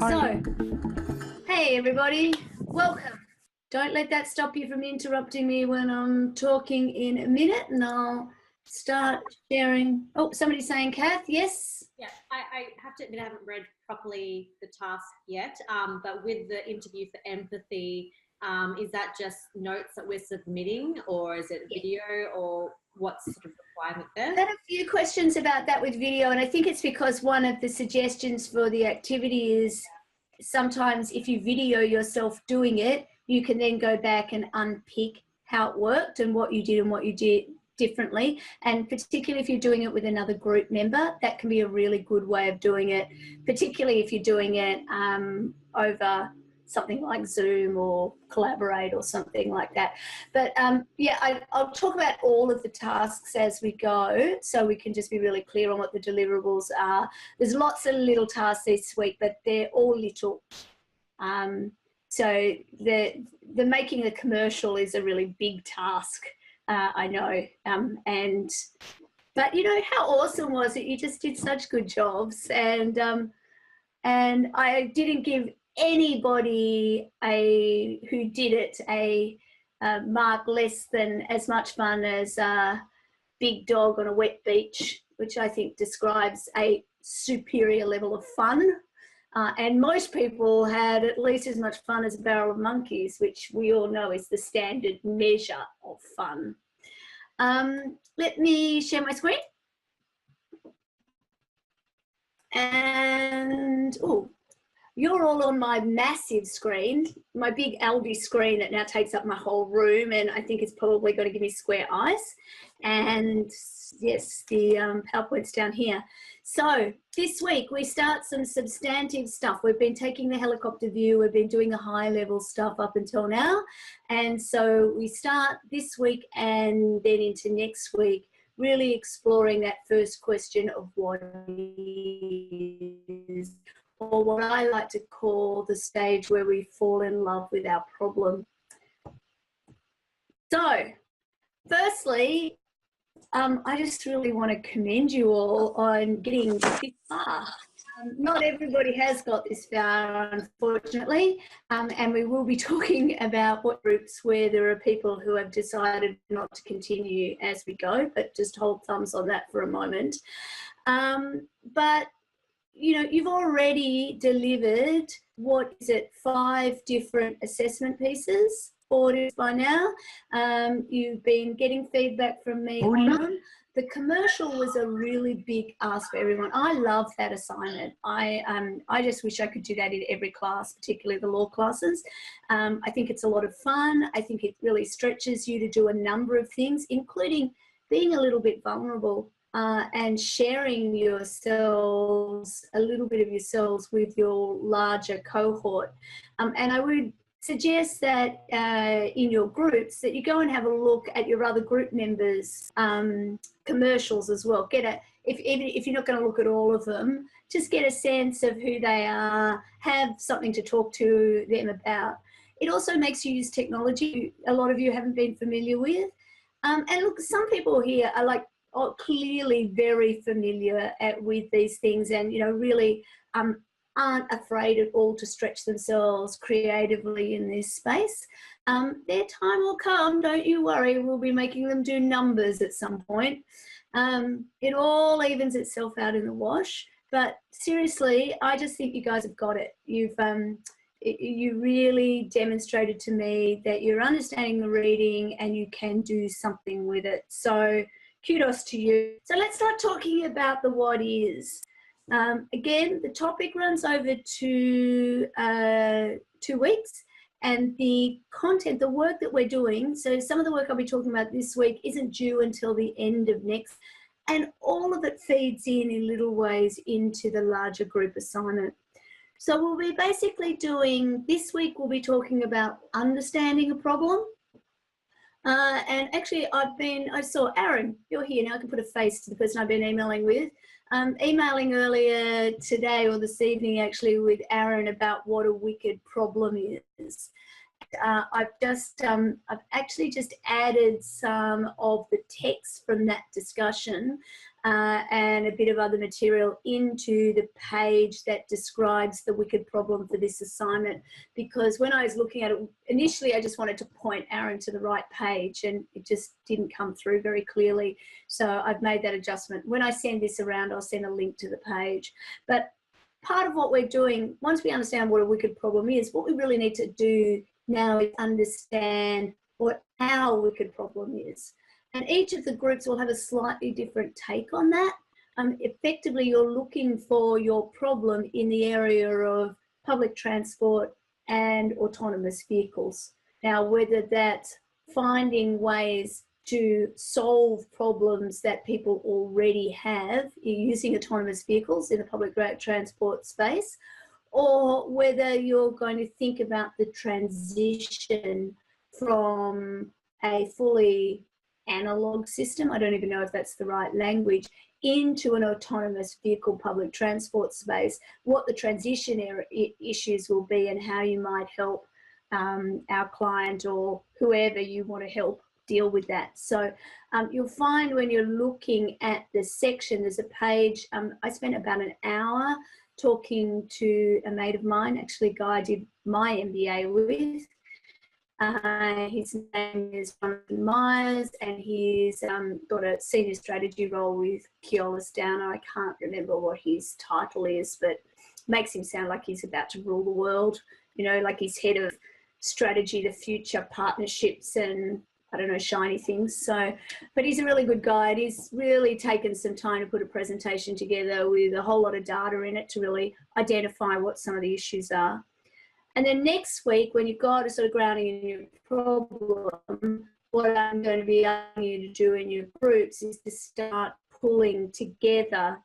So, hey everybody, welcome. Don't let that stop you from interrupting me when I'm talking in a minute, and I'll start sharing. Oh, somebody's saying, Kath, yes? Yeah, I have to admit I haven't read properly the task yet, but with the interview for empathy, is that just notes that we're submitting, or is it a video, or what's sort of requirement there? I've had a few questions about that with video, and I think it's because one of the suggestions for the activity is sometimes if you video yourself doing it, you can then go back and unpick how it worked and what you did and what you did differently. And particularly if you're doing it with another group member, that can be a really good way of doing it, particularly if you're doing it over something like Zoom or Collaborate or something like that. But yeah, I'll talk about all of the tasks as we go, so we can just be really clear on what the deliverables are. There's lots of little tasks this week, but they're all little. So the making a commercial is a really big task, I know. But you know, how awesome was it? You just did such good jobs, and I didn't give anybody who did it a mark less than as much fun as Big Dog on a Wet Beach, which I think describes a superior level of fun. And most people had at least as much fun as a barrel of monkeys, which we all know is the standard measure of fun. Let me share my screen. And, oh, you're all on my massive screen, my big Aldi screen that now takes up my whole room, and I think it's probably going to give me square eyes. And yes, the PowerPoint's down here. So this week we start some substantive stuff. We've been taking the helicopter view, we've been doing the high level stuff up until now. And so we start this week and then into next week, really exploring that first question of what is, or what I like to call the stage where we fall in love with our problem. So, firstly, I just really want to commend you all on getting this far. Not everybody has got this far, unfortunately, and we will be talking about what groups where there are people who have decided not to continue as we go, but just hold thumbs on that for a moment. But you know, you've already delivered, what is it, 5 different assessment pieces, 4 by now. You've been getting feedback from me on them. The commercial was a really big ask for everyone. I love that assignment. I just wish I could do that in every class, particularly the law classes. I think it's a lot of fun. I think it really stretches you to do a number of things, including being a little bit vulnerable. And sharing yourselves, a little bit of yourselves with your larger cohort. And I would suggest that in your groups that you go and have a look at your other group members' commercials as well. Even if you're not going to look at all of them, just get a sense of who they are, have something to talk to them about. It also makes you use technology a lot of you haven't been familiar with. And look, some people here are like, clearly very familiar with these things, and you know, really aren't afraid at all to stretch themselves creatively in this space. Their time will come, don't you worry. We'll be making them do numbers at some point. It all evens itself out in the wash, but seriously, I just think you guys have got it. You really demonstrated to me that you're understanding the reading and you can do something with it. So kudos to you. So let's start talking about the what is. Again, the topic runs over 2 weeks, and the content, the work that we're doing, so some of the work I'll be talking about this week isn't due until the end of next, and all of it feeds in little ways into the larger group assignment. So we'll be basically doing, this week we'll be talking about understanding a problem. And actually I saw Aaron, you're here now, I can put a face to the person I've been emailing with. Emailing earlier today or this evening actually with Aaron about what a wicked problem is. I've actually just added some of the text from that discussion and a bit of other material into the page that describes the wicked problem for this assignment. Because when I was looking at it, initially I just wanted to point Aaron to the right page and it just didn't come through very clearly. So I've made that adjustment. When I send this around, I'll send a link to the page. But part of what we're doing, once we understand what a wicked problem is, what we really need to do now is understand what our wicked problem is. And each of the groups will have a slightly different take on that. Effectively, you're looking for your problem in the area of public transport and autonomous vehicles. Now, whether that's finding ways to solve problems that people already have using autonomous vehicles in the public transport space, or whether you're going to think about the transition from a fully analog system, I don't even know if that's the right language, into an autonomous vehicle public transport space, what the transition issues will be and how you might help our client or whoever you want to help deal with that. So you'll find when you're looking at the section, there's a page, I spent about an hour talking to a mate of mine, actually a guy I did my MBA with. His name is Jonathan Myers, and he's got a senior strategy role with Keolis Downer. I can't remember what his title is, but makes him sound like he's about to rule the world, you know, like he's head of strategy, the future, partnerships, and I don't know, shiny things. So, but he's a really good guy, and he's really taken some time to put a presentation together with a whole lot of data in it to really identify what some of the issues are. And then next week, when you've got a sort of grounding in your problem, what I'm going to be asking you to do in your groups is to start pulling together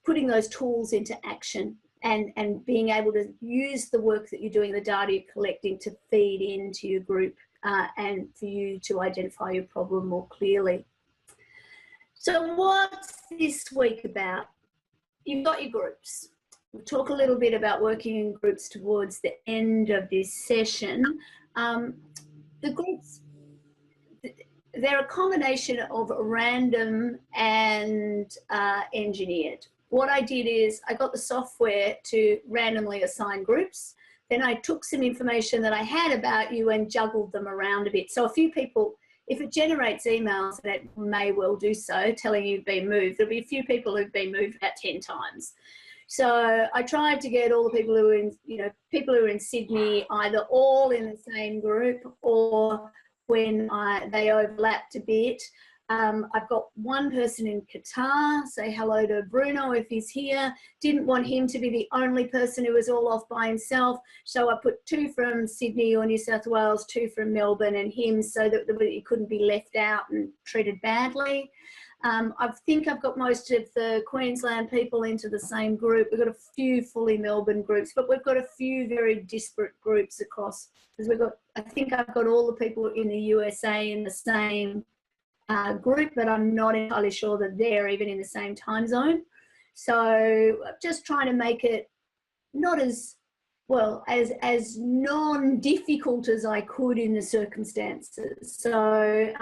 putting those tools into action and being able to use the work that you're doing, the data you're collecting, to feed into your group and for you to identify your problem more clearly. So what's this week about? You've got your groups. We'll talk a little bit about working in groups towards the end of this session. The groups, they're a combination of random and engineered. What I did is I got the software to randomly assign groups. Then I took some information that I had about you and juggled them around a bit. So a few people, if it generates emails, and it may well do so, telling you've been moved, there'll be a few people who've been moved about 10 times. So I tried to get all the people who are in, you know, people who are in Sydney, either all in the same group or when they overlapped a bit. I've got one person in Qatar. Say hello to Bruno if he's here. Didn't want him to be the only person who was all off by himself. So I put 2 from Sydney or New South Wales, 2 from Melbourne and him, so that he couldn't be left out and treated badly. I think I've got most of the Queensland people into the same group. We've got a few fully Melbourne groups, but we've got a few very disparate groups across, because I think I've got all the people in the USA in the same group, but I'm not entirely sure that they're even in the same time zone. So I'm just trying to make it not as well, as non-difficult as I could in the circumstances. So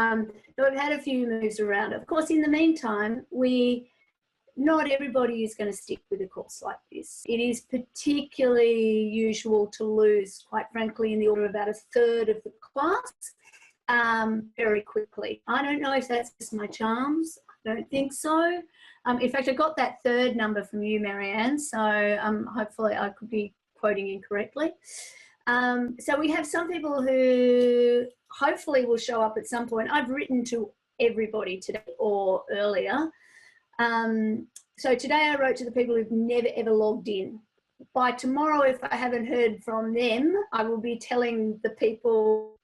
we've had a few moves around. Of course, in the meantime, not everybody is going to stick with a course like this. It is particularly usual to lose, quite frankly, in the order of about 1/3 of the class very quickly. I don't know if that's just my charms. I don't think so. In fact, I got that 3rd number from you, Marianne, so hopefully I could be quoting incorrectly. So we have some people who hopefully will show up at some point. I've written to everybody today or earlier. So today I wrote to the people who've never ever logged in. By tomorrow, if I haven't heard from them, I will be telling the people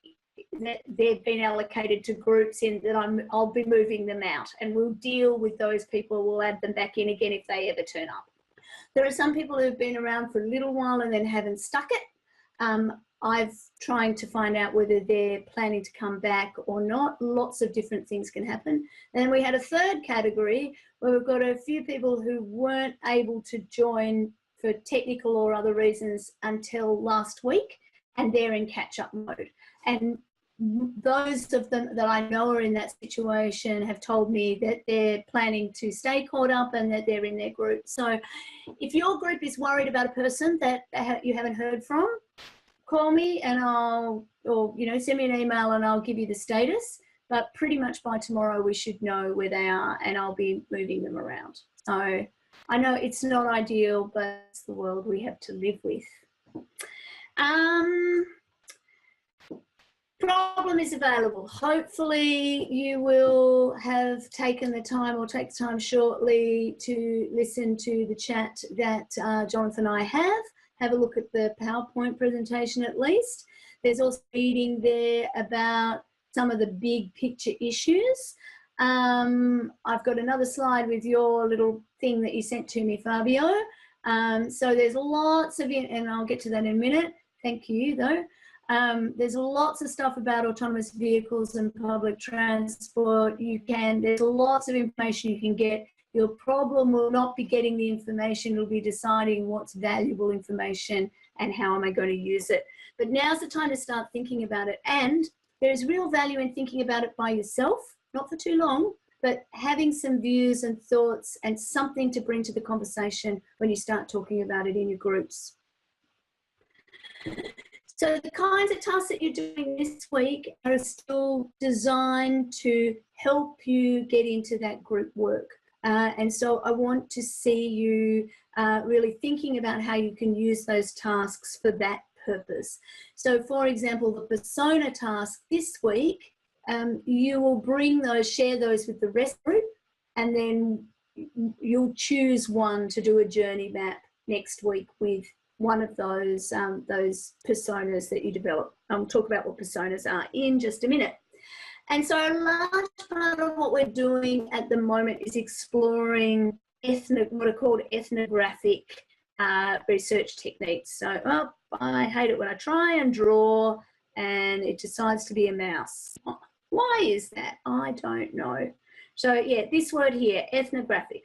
that they've been allocated to groups in that I'll be moving them out, and we'll deal with those people. We'll add them back in again if they ever turn up. There are some people who've been around for a little while and then haven't stuck it. I've trying to find out whether they're planning to come back or not. Lots of different things can happen. And then we had a 3rd category where we've got a few people who weren't able to join for technical or other reasons until last week, and they're in catch-up mode. And those of them that I know are in that situation have told me that they're planning to stay caught up and that they're in their group. So if your group is worried about a person that you haven't heard from, call me and or send me an email and I'll give you the status. But pretty much by tomorrow we should know where they are, and I'll be moving them around. So I know it's not ideal, but it's the world we have to live with. Problem is available. Hopefully you will have taken the time or take the time shortly to listen to the chat that Jonathan and I have. Have a look at the PowerPoint presentation at least. There's also reading there about some of the big picture issues. I've got another slide with your little thing that you sent to me, Fabio. So there's lots of, and I'll get to that in a minute. Thank you, though. There's lots of stuff about autonomous vehicles and public transport. There's lots of information you can get. Your problem will not be getting the information, it'll be deciding what's valuable information and how am I going to use it. But now's the time to start thinking about it. And there's real value in thinking about it by yourself, not for too long, but having some views and thoughts and something to bring to the conversation when you start talking about it in your groups. So the kinds of tasks that you're doing this week are still designed to help you get into that group work. And so I want to see you really thinking about how you can use those tasks for that purpose. So for example, the persona task this week, you will share those with the rest group, and then you'll choose one to do a journey map next week with one of those personas that you develop. I'll talk about what personas are in just a minute. And so a large part of what we're doing at the moment is exploring what are called ethnographic research techniques. So, I hate it when I try and draw and it decides to be a mouse. Why is that? I don't know. So yeah, this word here, ethnographic.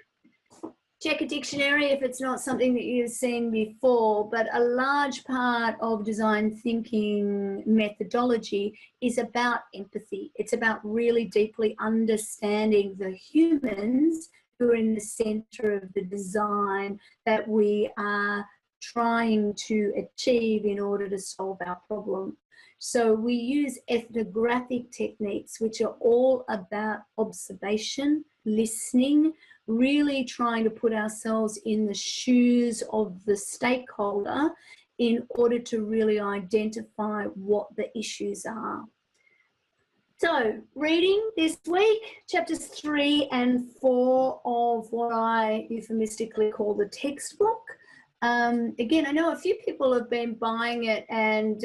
Check a dictionary if it's not something that you've seen before, but a large part of design thinking methodology is about empathy. It's about really deeply understanding the humans who are in the center of the design that we are trying to achieve in order to solve our problem. So we use ethnographic techniques, which are all about observation, listening, really trying to put ourselves in the shoes of the stakeholder in order to really identify what the issues are. So, reading this week, chapters 3 and 4 of what I euphemistically call the textbook. Again, I know a few people have been buying it, and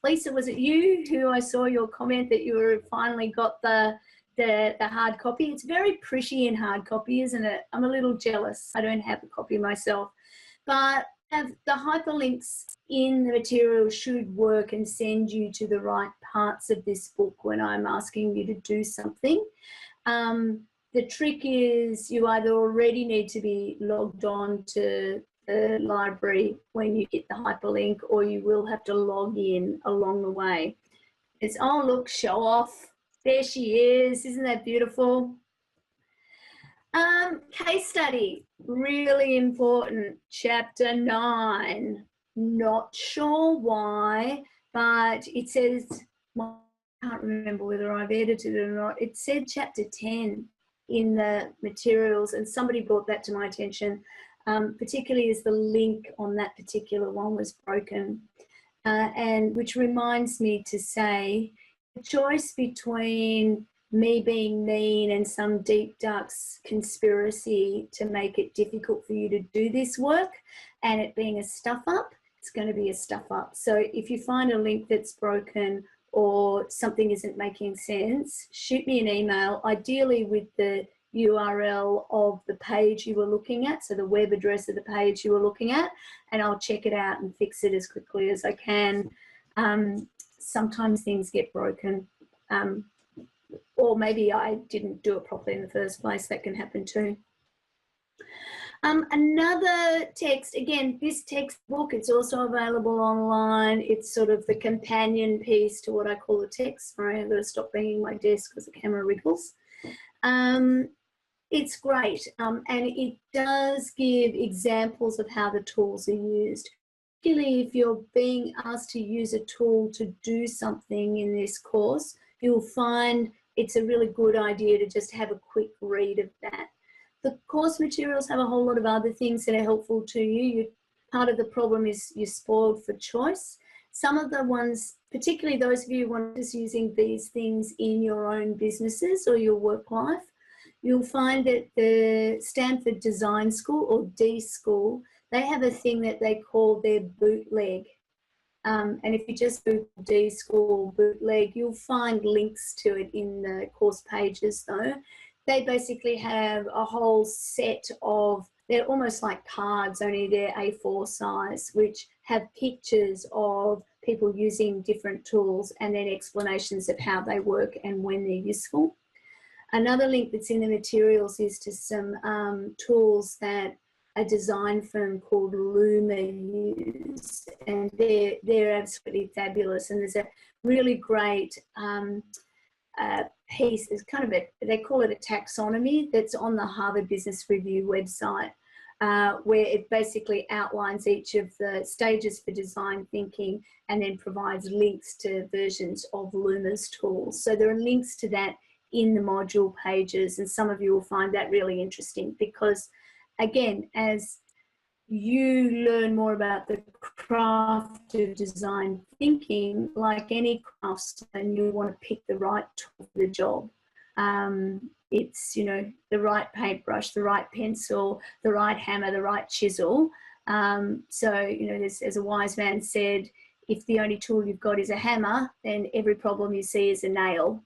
Lisa, was it you who I saw your comment that you finally got the hard copy? It's very pretty in hard copy, isn't it? I'm a little jealous. I don't have a copy myself, but the hyperlinks in the material should work and send you to the right parts of this book when I'm asking you to do something. The trick is you either already need to be logged on to the library when you hit the hyperlink, or you will have to log in along the way. It's, oh look, show off. There she is. Isn't that beautiful? Case study, really important. Chapter 9. Not sure why, but it says, well, I can't remember whether I've edited it or not. It said chapter 10 in the materials, and somebody brought that to my attention, particularly as the link on that particular one was broken. And which reminds me to say, the choice between me being mean and some deep dark conspiracy to make it difficult for you to do this work and it being a stuff up, it's going to be a stuff up. So if you find a link that's broken or something isn't making sense, shoot me an email, ideally with the URL of the page you were looking at, so the web address of the page you were looking at, and I'll check it out and fix it as quickly as I can. Sometimes things get broken, or maybe I didn't do it properly in the first place. That can happen too. Another text, again, this textbook, it's also available online. It's sort of the companion piece to what I call a text. Sorry, I've got to stop banging my desk because the camera wriggles. It's great, and it does give examples of how the tools are used. Particularly if you're being asked to use a tool to do something in this course, you'll find it's a really good idea to just have a quick read of that. The course materials have a whole lot of other things that are helpful to you. Part of the problem is you're spoiled for choice. Some of the ones, particularly those of you who are just using these things in your own businesses or your work life, you'll find that the Stanford Design School, or D School, they have a thing that they call their bootleg. And if you just Google D School bootleg, you'll find links to it in the course pages though. They basically have a whole set of, they're almost like cards, only they're A4 size, which have pictures of people using different tools and then explanations of how they work and when they're useful. Another link that's in the materials is to some tools that a design firm called Luma use, and they're absolutely fabulous. And there's a really great piece, it's kind of they call it a taxonomy that's on the Harvard Business Review website, where it basically outlines each of the stages for design thinking and then provides links to versions of Luma's tools. So there are links to that in the module pages, and some of you will find that really interesting because, again, as you learn more about the craft of design thinking, like any craftsman, you want to pick the right tool for the job. It's, you know, the right paintbrush, the right pencil, the right hammer, the right chisel. So, you know, as a wise man said, if the only tool you've got is a hammer, then every problem you see is a nail.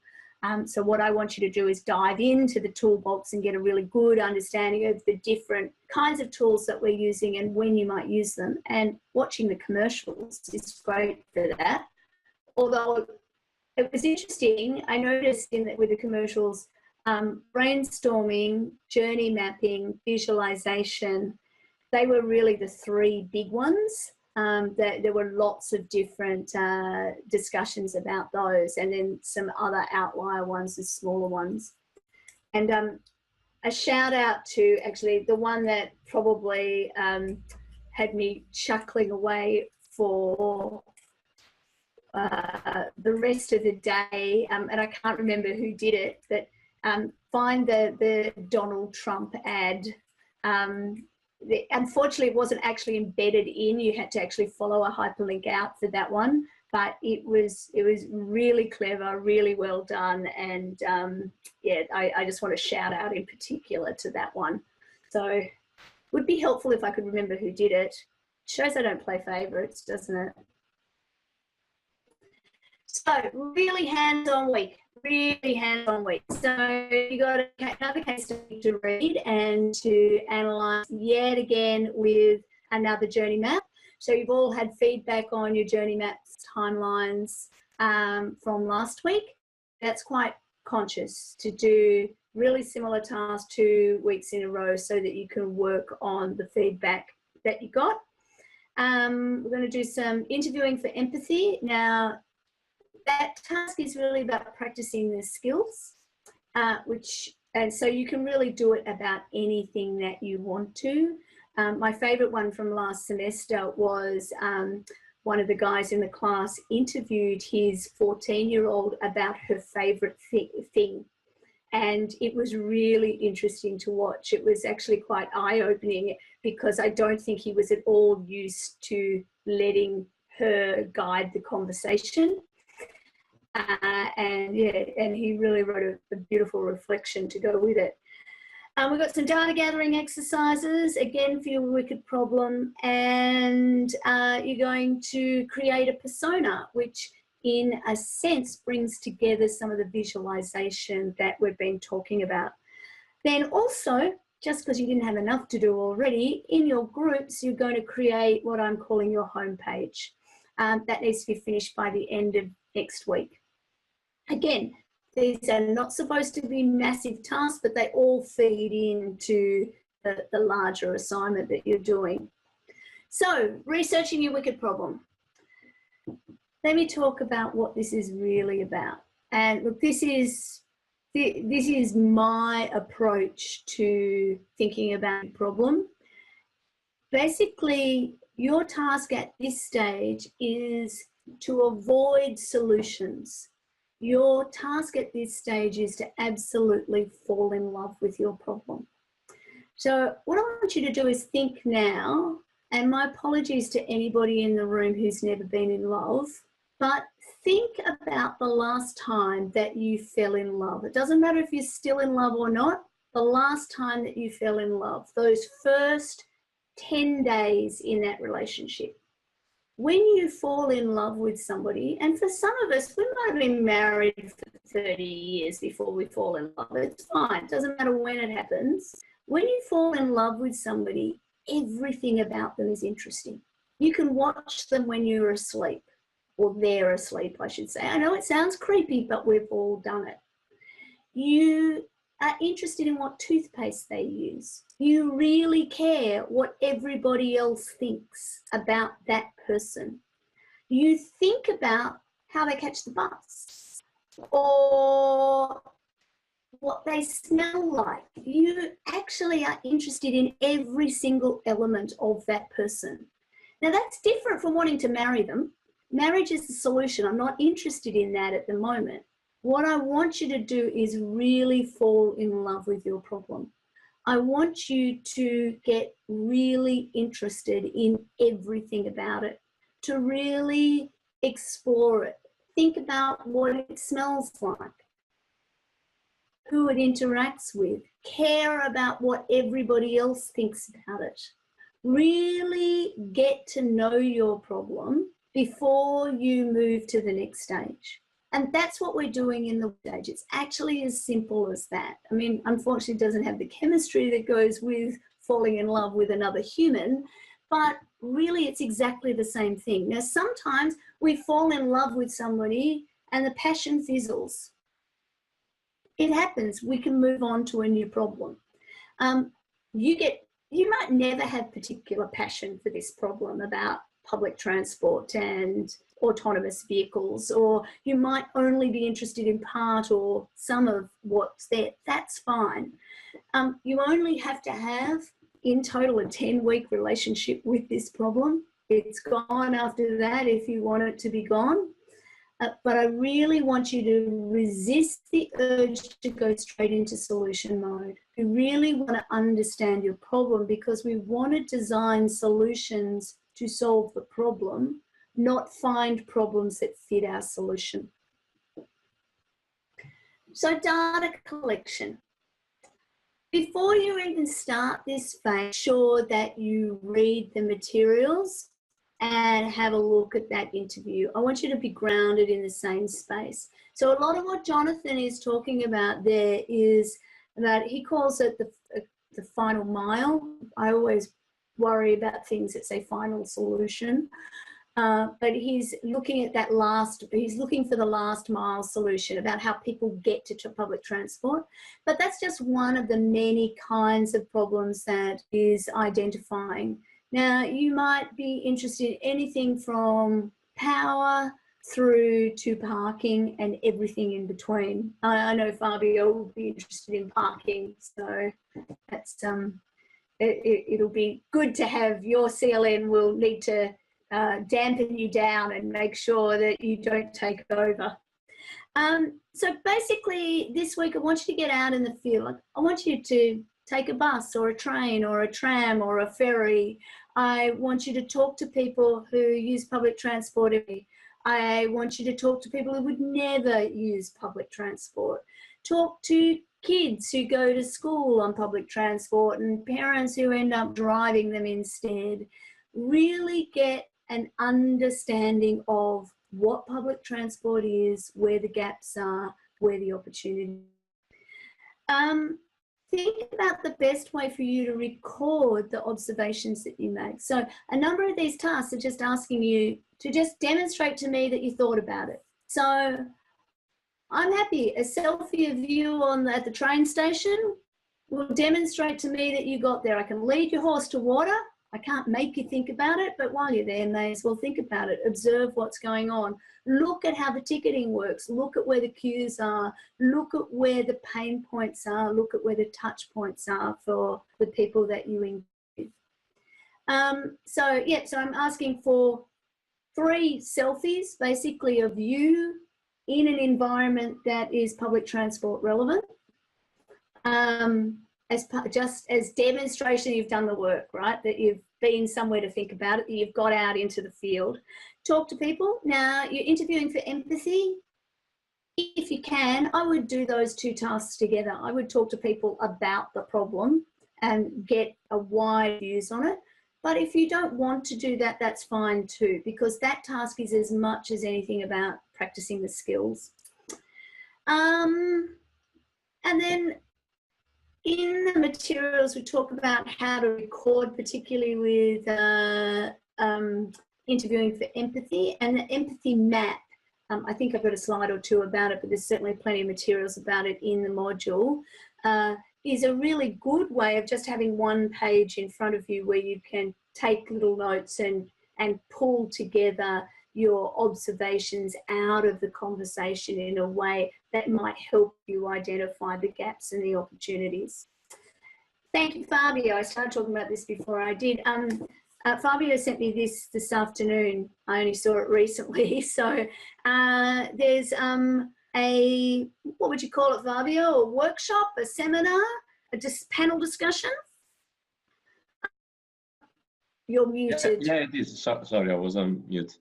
So what I want you to do is dive into the toolbox and get a really good understanding of the different kinds of tools that we're using and when you might use them. And watching the commercials is great for that. Although it was interesting, I noticed with the commercials, brainstorming, journey mapping, visualization, they were really the three big ones. There were lots of different discussions about those, and then some other outlier ones, the smaller ones. And a shout out to actually the one that probably had me chuckling away for the rest of the day, and I can't remember who did it, but find the Donald Trump ad. Unfortunately, it wasn't actually embedded in. You had to actually follow a hyperlink out for that one, but it was really clever, really well done, and yeah, I just want to shout out in particular to that one. So it would be helpful if I could remember who did it. Shows I don't play favourites, doesn't it? So really hands-on week. Really hands-on week. So you got another case study to read and to analyse yet again with another journey map. So you've all had feedback on your journey maps timelines from last week. That's quite conscious to do really similar tasks 2 weeks in a row so that you can work on the feedback that you got. We're going to do some interviewing for empathy. Now, that task is really about practicing the skills, and so you can really do it about anything that you want to. My favourite one from last semester was one of the guys in the class interviewed his 14-year-old about her favourite thing. And it was really interesting to watch. It was actually quite eye-opening because I don't think he was at all used to letting her guide the conversation. And yeah, and he really wrote a beautiful reflection to go with it. We've got some data gathering exercises, again for your wicked problem, and you're going to create a persona, which in a sense brings together some of the visualization that we've been talking about. Then also, just because you didn't have enough to do already, in your groups, you're going to create what I'm calling your homepage. That needs to be finished by the end of next week. Again, these are not supposed to be massive tasks, but they all feed into the larger assignment that you're doing. So, researching your wicked problem. Let me talk about what this is really about. And look, this is my approach to thinking about a problem. Basically, your task at this stage is to avoid solutions. Your task at this stage is to absolutely fall in love with your problem. So what I want you to do is think now, and my apologies to anybody in the room who's never been in love, but think about the last time that you fell in love. It doesn't matter if you're still in love or not, the last time that you fell in love, those first 10 days in that relationship. When you fall in love with somebody, and for some of us, we might have been married for 30 years before we fall in love. It's fine. It doesn't matter when it happens. When you fall in love with somebody, everything about them is interesting. You can watch them when you're asleep, or they're asleep, I should say. I know it sounds creepy, but we've all done it. You are interested in what toothpaste they use. You really care what everybody else thinks about that person. You think about how they catch the bus or what they smell like. You actually are interested in every single element of that person. Now that's different from wanting to marry them. Marriage is the solution. I'm not interested in that at the moment. What I want you to do is really fall in love with your problem. I want you to get really interested in everything about it, to really explore it. Think about what it smells like, who it interacts with, care about what everybody else thinks about it. Really get to know your problem before you move to the next stage. And that's what we're doing in the stage. It's actually as simple as that. I mean, unfortunately, it doesn't have the chemistry that goes with falling in love with another human, but really it's exactly the same thing. Now, sometimes we fall in love with somebody and the passion fizzles. It happens. We can move on to a new problem. You might never have particular passion for this problem about public transport and autonomous vehicles, or you might only be interested in part or some of what's there. That's fine. You only have to have in total a 10-week relationship with this problem. It's gone after that if you want it to be gone. But I really want you to resist the urge to go straight into solution mode. We really want to understand your problem because we want to design solutions to solve the problem, not find problems that fit our solution. So data collection. Before you even start this phase, make sure that you read the materials and have a look at that interview. I want you to be grounded in the same space. So a lot of what Jonathan is talking about there is that he calls it the final mile. I always worry about things that say final solution. But he's looking at that he's looking for the last mile solution about how people get to public transport. But that's just one of the many kinds of problems that is identifying. Now, you might be interested in anything from power through to parking and everything in between. I know Fabio will be interested in parking, so that's it'll be good to have your CLN will need to dampen you down and make sure that you don't take over. So basically this week I want you to get out in the field. I want you to take a bus or a train or a tram or a ferry. I want you to talk to people who use public transport. I want you to talk to people who would never use public transport. Talk to kids who go to school on public transport and parents who end up driving them instead. Really get an understanding of what public transport is, where the gaps are, where the opportunity. Think about the best way for you to record the observations that you make. So a number of these tasks are just asking you to just demonstrate to me that you thought about it. So I'm happy, a selfie of you at the train station. Well, demonstrate to me that you got there. I can lead your horse to water. I can't make you think about it, but while you're there, may as well think about it. Observe what's going on. Look at how the ticketing works. Look at where the queues are. Look at where the pain points are. Look at where the touch points are for the people that you engage with. So I'm asking for 3 selfies, basically, of you in an environment that is public transport relevant. Just as demonstration, you've done the work, right? That you've been somewhere to think about it, that you've got out into the field. Talk to people. Now, you're interviewing for empathy. If you can, I would do those 2 tasks together. I would talk to people about the problem and get a wide views on it. But if you don't want to do that, that's fine too, because that task is as much as anything about practicing the skills. And then in the materials, we talk about how to record, particularly with interviewing for empathy, and the empathy map. I think I've got a slide or 2 about it, but there's certainly plenty of materials about it in the module. Is a really good way of just having 1 page in front of you where you can take little notes and pull together your observations out of the conversation in a way that might help you identify the gaps and the opportunities. Thank you, Fabio. I started talking about this before I did. Fabio sent me this afternoon. I only saw it recently. So there's what would you call it, Fabio? A workshop, a seminar, a panel discussion? You're muted. Yeah, it is. Sorry, I was on mute.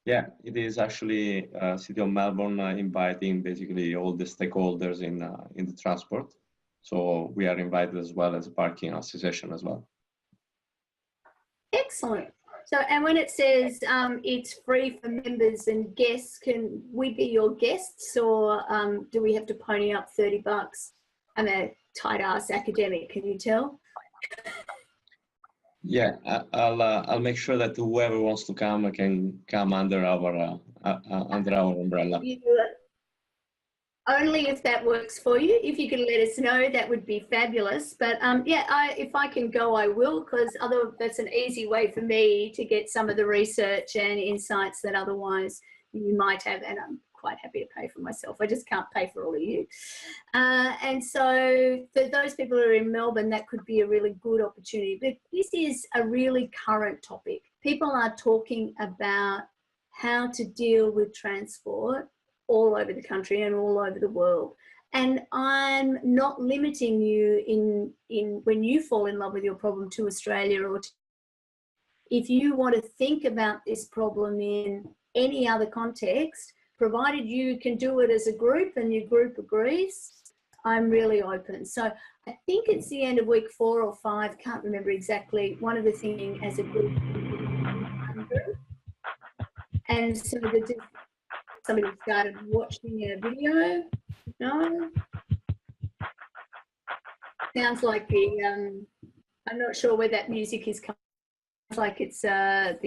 Yeah, it is actually City of Melbourne inviting basically all the stakeholders in the transport. So we are invited as well as a parking association as well. Excellent. So, and when it says it's free for members and guests, can we be your guests, or do we have to pony up $30? I'm a tight-ass academic, can you tell? Yeah, I'll make sure that whoever wants to come can come under our umbrella. Only if that works for you. If you could let us know, that would be fabulous. But yeah, if I can go, I will, because that's an easy way for me to get some of the research and insights that otherwise you might have, and I'm quite happy to pay for myself. I just can't pay for all of you. And so for those people who are in Melbourne, that could be a really good opportunity. But this is a really current topic. People are talking about how to deal with transport all over the country and all over the world. And I'm not limiting you in when you fall in love with your problem to Australia, or if you want to think about this problem in any other context, provided you can do it as a group and your group agrees, I'm really open. So I think it's the end of week 4 or 5, can't remember exactly, one of the things as a group. And so somebody started watching a video. No? Sounds like the, I'm not sure where that music is coming. Sounds like it's the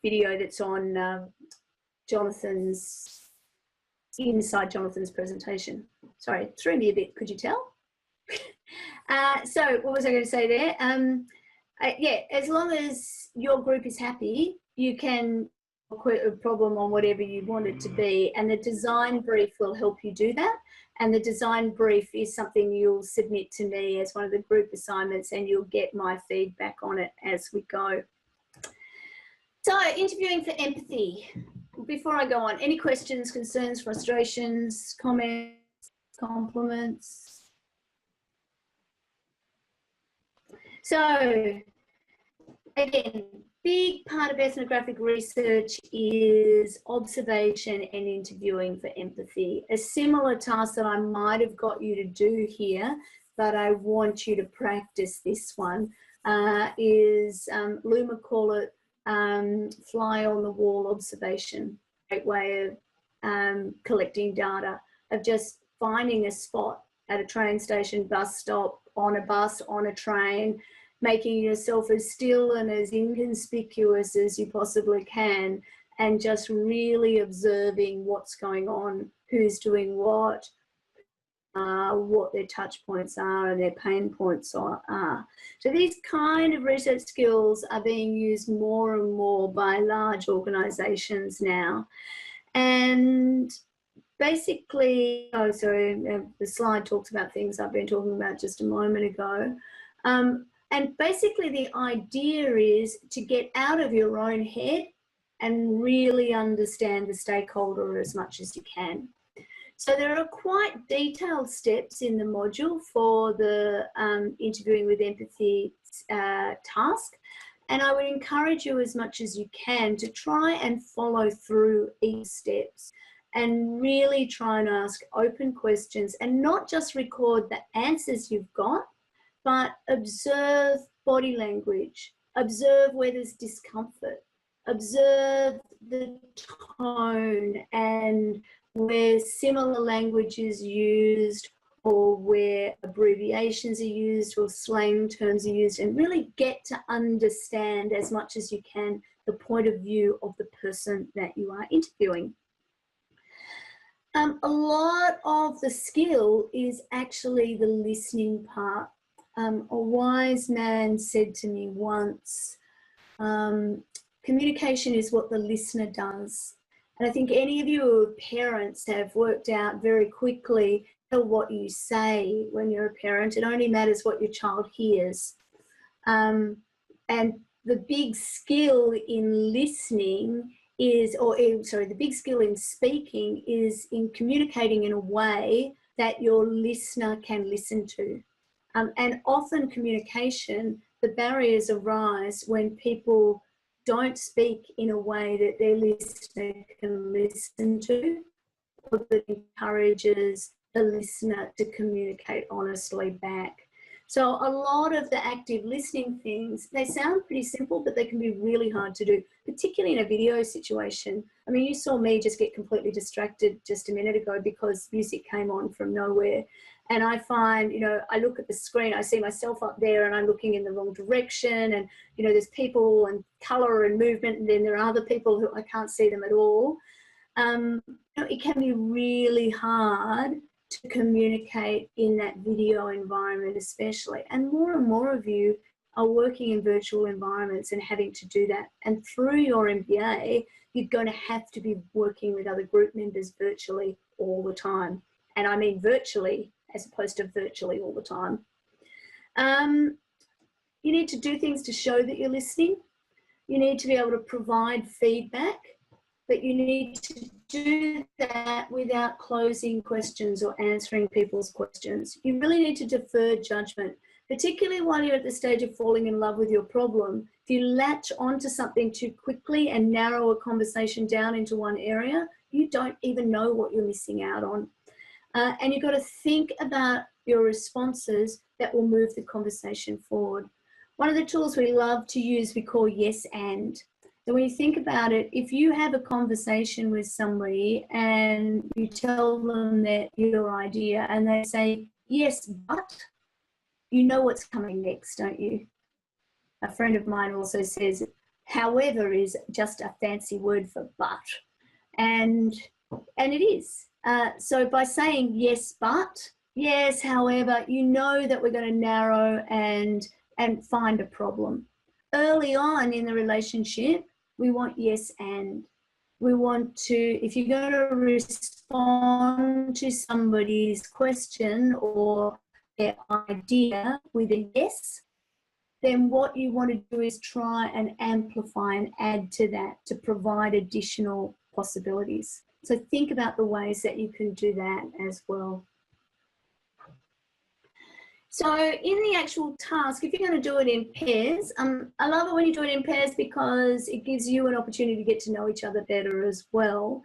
video that's on inside Jonathan's presentation. Sorry, it threw me a bit, could you tell? So what was I going to say there? Yeah, as long as your group is happy, you can quit a problem on whatever you want it to be, and the design brief will help you do that. And the design brief is something you'll submit to me as one of the group assignments, and you'll get my feedback on it as we go. So, interviewing for empathy. Before I go on, any questions, concerns, frustrations, comments, compliments? So, again, big part of ethnographic research is observation and interviewing for empathy. A similar task that I might have got you to do here, but I want you to practice this one, is Luma call it fly on the wall observation. Great way of collecting data, of just finding a spot at a train station, bus stop, on a bus, on a train, making yourself as still and as inconspicuous as you possibly can, and just really observing what's going on, who's doing what, what their touch points are and their pain points are. So these kind of research skills are being used more and more by large organisations now. And basically, the slide talks about things I've been talking about just a moment ago. And basically the idea is to get out of your own head and really understand the stakeholder as much as you can. So there are quite detailed steps in the module for the interviewing with empathy task. And I would encourage you as much as you can to try and follow through each steps and really try and ask open questions and not just record the answers you've got, but observe body language, observe where there's discomfort, observe the tone and where similar language is used or where abbreviations are used or slang terms are used, and really get to understand as much as you can the point of view of the person that you are interviewing. A lot of the skill is actually the listening part. A wise man said to me once, communication is what the listener does. And I think any of you who are parents have worked out very quickly what you say when you're a parent. It only matters what your child hears. And the big skill in listening is, the big skill in speaking is in communicating in a way that your listener can listen to. And often communication, the barriers arise when people don't speak in a way that their listener can listen to, or that encourages the listener to communicate honestly back. So a lot of the active listening things, they sound pretty simple, but they can be really hard to do, particularly in a video situation. I mean, you saw me just get completely distracted just a minute ago because music came on from nowhere. And I find, I look at the screen, I see myself up there and I'm looking in the wrong direction, and, there's people and colour and movement, and then there are other people who I can't see them at all. It can be really hard to communicate in that video environment especially. And more of you are working in virtual environments and having to do that. And through your MBA, you're going to have to be working with other group members virtually all the time. And I mean virtually as opposed to virtually all the time. You need to do things to show that you're listening. You need to be able to provide feedback, but you need to do that without closing questions or answering people's questions. You really need to defer judgment, particularly while you're at the stage of falling in love with your problem. If you latch onto something too quickly and narrow a conversation down into one area, you don't even know what you're missing out on. And you've got to think about your responses that will move the conversation forward. One of the tools we love to use, we call yes and. So when you think about it, if you have a conversation with somebody and you tell them that your idea and they say, yes, but, you know what's coming next, don't you? A friend of mine also says, however is just a fancy word for but. And it is. So by saying yes, but, yes, however, you know that we're going to narrow and find a problem. Early on in the relationship, we want yes and. We want to, if you're going to respond to somebody's question or their idea with a yes, then what you want to do is try and amplify and add to that to provide additional possibilities. So think about the ways that you can do that as well. So in the actual task, if you're going to do it in pairs, I love it when you do it in pairs because it gives you an opportunity to get to know each other better as well.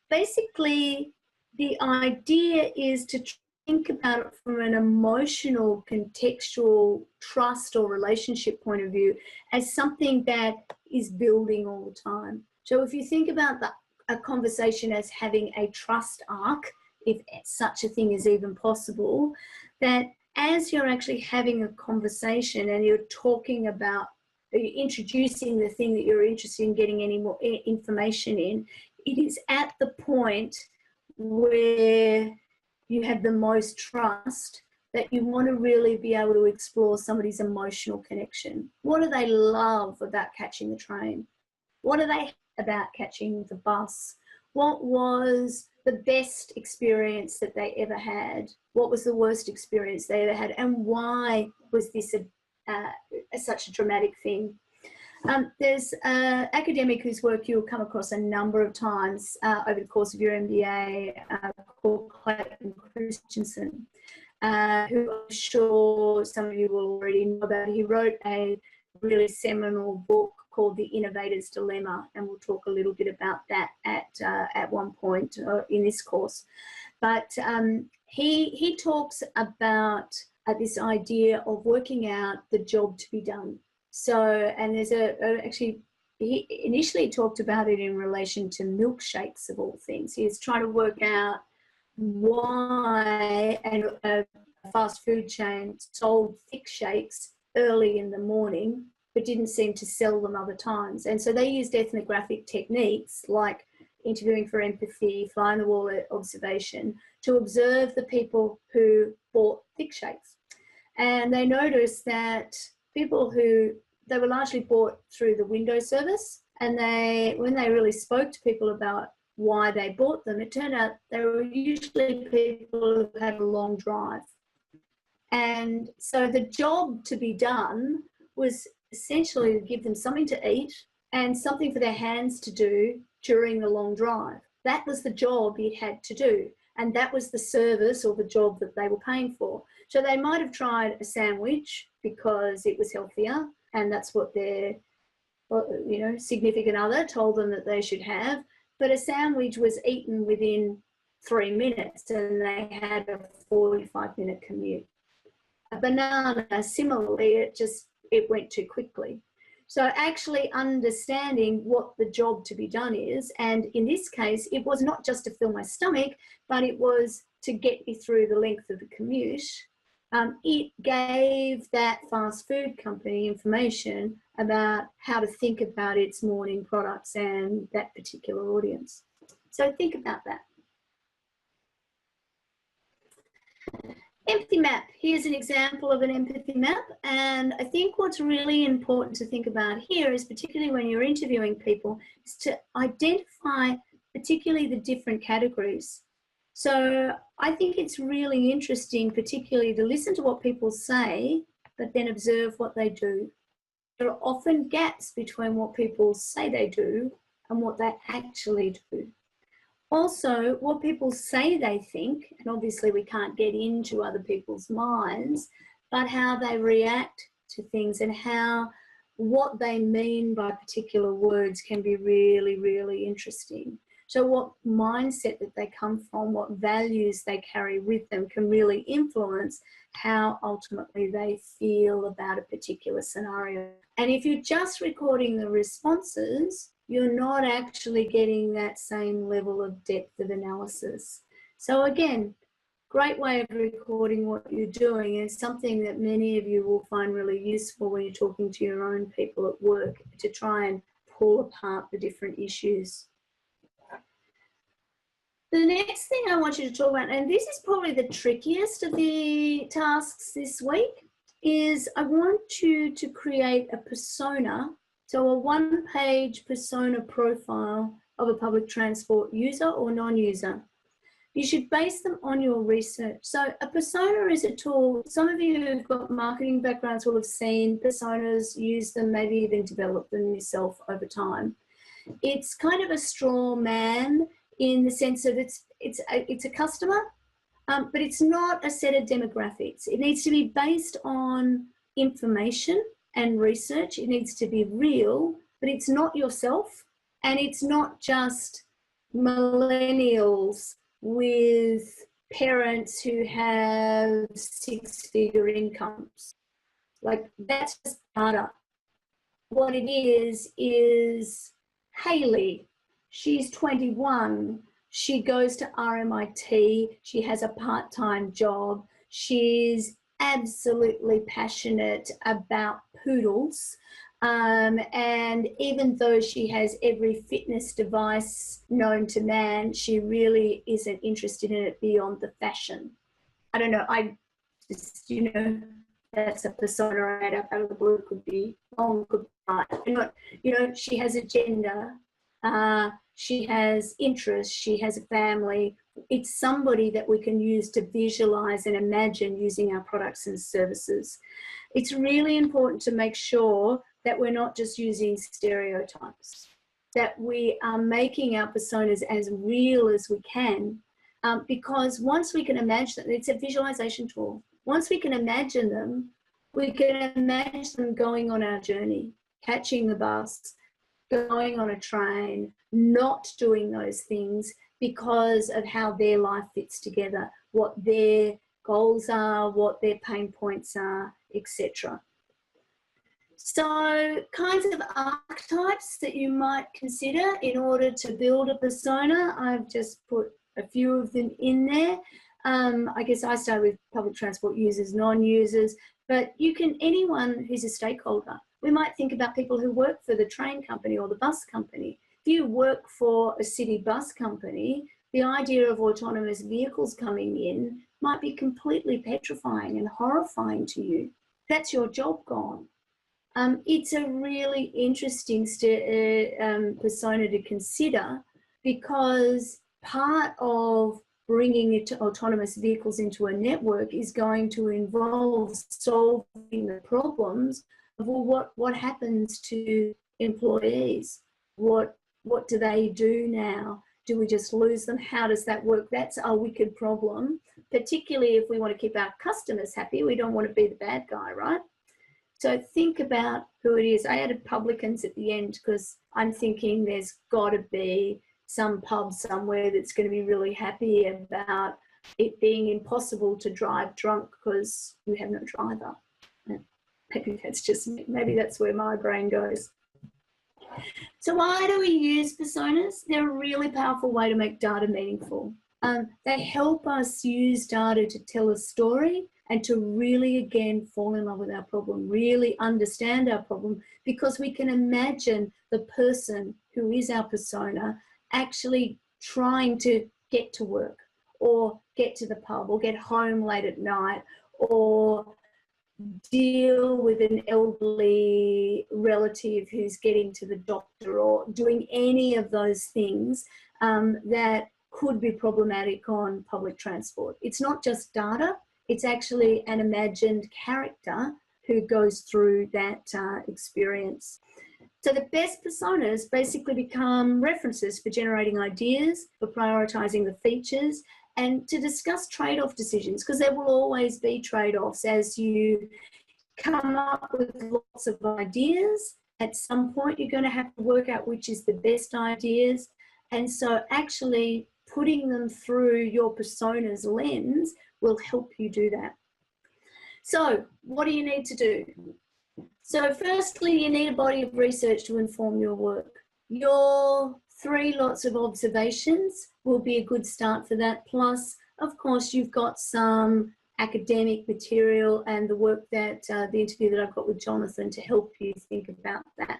Basically, the idea is to think about it from an emotional, contextual, trust or relationship point of view as something that is building all the time. So if you think about a conversation as having a trust arc, if such a thing is even possible, that as you're actually having a conversation and you're talking about, you're introducing the thing that you're interested in getting any more information in, it is at the point where you have the most trust, that you want to really be able to explore somebody's emotional connection. What do they love about catching the train? What do they hate about catching the bus? What was the best experience that they ever had? What was the worst experience they ever had? And why was this such a dramatic thing? There's an academic whose work you'll come across a number of times over the course of your MBA called Clayton Christensen, who I'm sure some of you will already know about. He wrote a really seminal book called The Innovator's Dilemma, and we'll talk a little bit about that at one point in this course. But he talks about this idea of working out the job to be done. So, and there's actually, he initially talked about it in relation to milkshakes of all things. He was trying to work out why a fast food chain sold thick shakes early in the morning, but didn't seem to sell them other times. And so they used ethnographic techniques like interviewing for empathy, fly on the wall observation, to observe the people who bought thick shakes. And they noticed that people they were largely bought through the window service, and when they really spoke to people about why they bought them, it turned out they were usually people who had a long drive. And so the job to be done was essentially to give them something to eat and something for their hands to do during the long drive. That was the job it had to do. And that was the service or the job that they were paying for. So they might have tried a sandwich because it was healthier, and that's what their significant other told them that they should have. But a sandwich was eaten within 3 minutes, and they had a 45-minute commute. A banana, similarly, it went too quickly. So actually understanding what the job to be done is, and in this case, it was not just to fill my stomach, but it was to get me through the length of the commute. It gave that fast food company information about how to think about its morning products and that particular audience. So think about that. Empathy map. Here's an example of an empathy map. And I think what's really important to think about here is, particularly when you're interviewing people, is to identify particularly the different categories. So I think it's really interesting, particularly to listen to what people say, but then observe what they do. There are often gaps between what people say they do and what they actually do. Also, what people say they think, and obviously we can't get into other people's minds, but how they react to things and what they mean by particular words can be really, really interesting. So what mindset that they come from, what values they carry with them can really influence how ultimately they feel about a particular scenario. And if you're just recording the responses, you're not actually getting that same level of depth of analysis. So again, great way of recording what you're doing, and something that many of you will find really useful when you're talking to your own people at work, to try and pull apart the different issues. The next thing I want you to talk about, and this is probably the trickiest of the tasks this week, is I want you to create a persona, so a one-page persona profile of a public transport user or non-user. You should base them on your research. So a persona is a tool. Some of you who've got marketing backgrounds will have seen personas, used them, maybe even developed them yourself over time. It's kind of a straw man in the sense of it's a customer, but it's not a set of demographics. It needs to be based on information and research. It needs to be real, but it's not yourself, and it's not just millennials with parents who have six-figure incomes. Like, that's just data. What it is Hayley. She's 21. She goes to RMIT. She has a part-time job. She's absolutely passionate about poodles. And even though she has every fitness device known to man, she really isn't interested in it beyond the fashion. I don't know, I just, you know, that's a persona I made up out of the blue. Could be wrong, could be right. You know, she has a gender, she has interests, she has a family. It's somebody that we can use to visualize and imagine using our products and services. It's really important to make sure that we're not just using stereotypes, that we are making our personas as real as we can, because once we can imagine, it's a visualization tool. Once we can imagine them, we can imagine them going on our journey, catching the bus, going on a train, not doing those things because of how their life fits together, what their goals are, what their pain points are, etc. So kinds of archetypes that you might consider in order to build a persona, I've just put a few of them in there. I guess I start with public transport users, non-users, but you can, anyone who's a stakeholder. We might think about people who work for the train company or the bus company. If you work for a city bus company, the idea of autonomous vehicles coming in might be completely petrifying and horrifying to you. That's your job gone. It's a really interesting persona to consider, because part of bringing it to autonomous vehicles into a network is going to involve solving the problems of, well, what happens to employees? What do they do now? Do we just lose them? How does that work? That's a wicked problem, particularly if we want to keep our customers happy. We don't want to be the bad guy, right? So think about who it is. I added publicans at the end because I'm thinking there's got to be some pub somewhere that's going to be really happy about it being impossible to drive drunk because you have no driver. Maybe that's just me. Maybe that's where my brain goes. So why do we use personas? They're a really powerful way to make data meaningful. They help us use data to tell a story and to really, again, fall in love with our problem, really understand our problem, because we can imagine the person who is our persona actually trying to get to work or get to the pub or get home late at night or deal with an elderly relative who's getting to the doctor or doing any of those things that could be problematic on public transport. It's not just data, it's actually an imagined character who goes through that experience. So the best personas basically become references for generating ideas, for prioritizing the features, and to discuss trade-off decisions, because there will always be trade-offs as you come up with lots of ideas. At some point, you're going to have to work out which is the best ideas. And so actually putting them through your persona's lens will help you do that. So what do you need to do? So firstly, you need a body of research to inform your work. Your 3 lots of observations will be a good start for that. Plus, of course, you've got some academic material and the work that, the interview that I've got with Jonathan to help you think about that.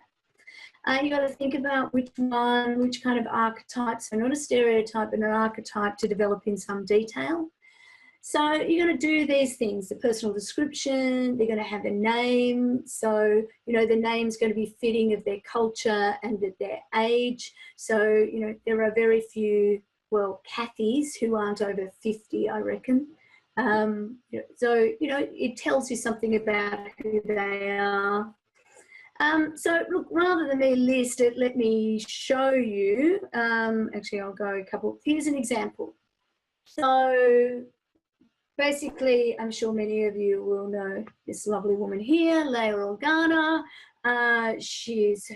You got to think about which kind of archetype, so not a stereotype, but an archetype to develop in some detail. So you're going to do these things, the personal description, they're going to have a name. So, you know, the name's going to be fitting of their culture and of their age. So, you know, there are very few, well, Kathys who aren't over 50, I reckon. So, you know, it tells you something about who they are. So look, rather than me list it, let me show you. Actually, I'll go a couple. Here's an example. So basically, I'm sure many of you will know this lovely woman here, Leia Organa.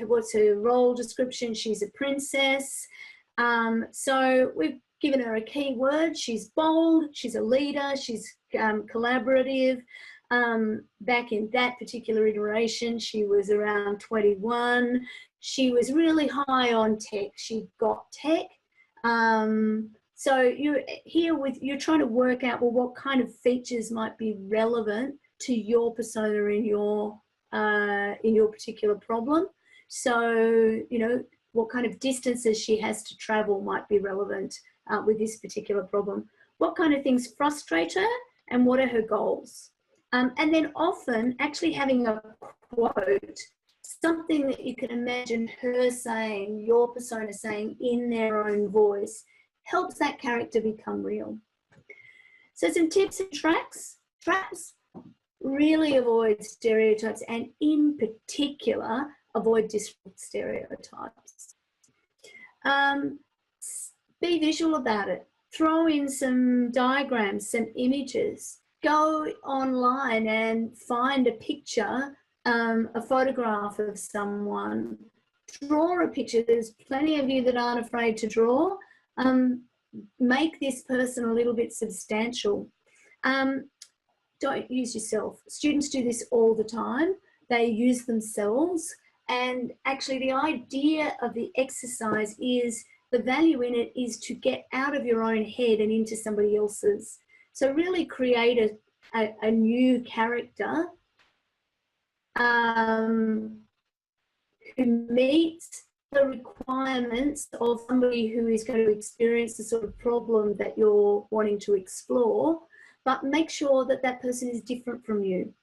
What's her role description? She's a princess. So we've given her a key word. She's bold, she's a leader, she's collaborative. Back in that particular iteration, she was around 21. She was really high on tech. She got tech. So you're trying to work out, well, what kind of features might be relevant to your persona in your in your particular problem. So, you know, what kind of distances she has to travel might be relevant with this particular problem. What kind of things frustrate her and what are her goals? And then often actually having a quote, something that you can imagine her saying, your persona saying in their own voice, helps that character become real. So some tips and traps. Really avoid stereotypes, and in particular, avoid disrupt stereotypes. Be visual about it. Throw in some diagrams, some images. Go online and find a picture, a photograph of someone. Draw a picture. There's plenty of you that aren't afraid to draw. Make this person a little bit substantial. Don't use yourself. Students do this all the time. They use themselves. And actually the idea of the exercise is, the value in it is to get out of your own head and into somebody else's. So really create a new character who meets the requirements of somebody who is going to experience the sort of problem that you're wanting to explore, but make sure that that person is different from you,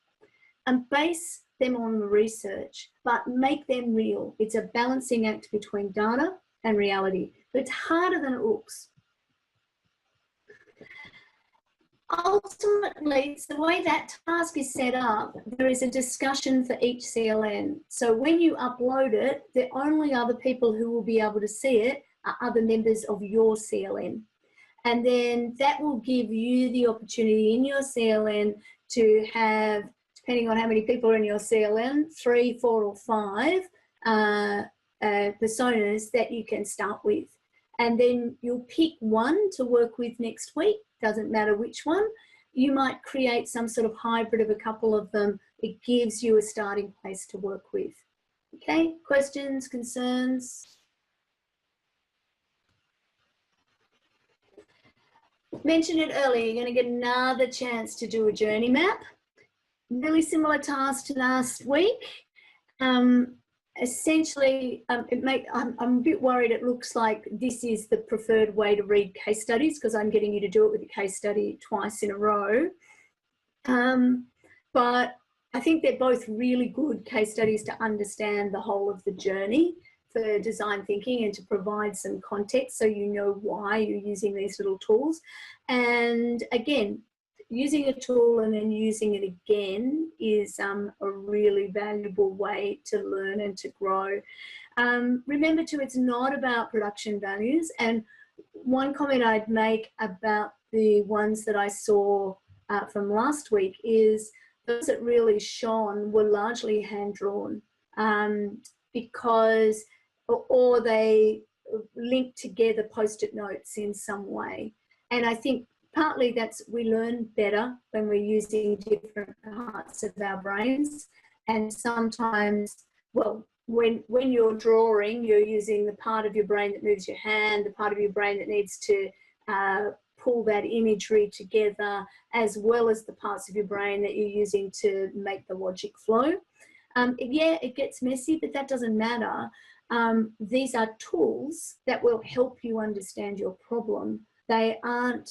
and base them on the research, but make them real. It's a balancing act between data and reality, but it's harder than it looks. Ultimately, the way that task is set up, there is a discussion for each CLN. So when you upload it, the only other people who will be able to see it are other members of your CLN. And then that will give you the opportunity in your CLN to have, depending on how many people are in your CLN, 3, 4 or 5 personas that you can start with. And then you'll pick one to work with next week. Doesn't matter which one. You might create some sort of hybrid of a couple of them. It gives you a starting place to work with. Okay, questions, concerns? Mentioned it earlier, you're going to get another chance to do a journey map. Really similar task to last week. Essentially, I'm a bit worried it looks like this is the preferred way to read case studies, because I'm getting you to do it with a case study twice in a row. But I think they're both really good case studies to understand the whole of the journey for design thinking and to provide some context so you know why you're using these little tools. And again, using a tool and then using it again is a really valuable way to learn and to grow. Remember too, it's not about production values. And one comment I'd make about the ones that I saw from last week is those that really shone were largely hand-drawn, because, or they linked together post-it notes in some way. And I think partly that's, we learn better when we're using different parts of our brains. And sometimes, well, when you're drawing, you're using the part of your brain that moves your hand, the part of your brain that needs to pull that imagery together, as well as the parts of your brain that you're using to make the logic flow. Yeah, it gets messy, but that doesn't matter. These are tools that will help you understand your problem. They aren't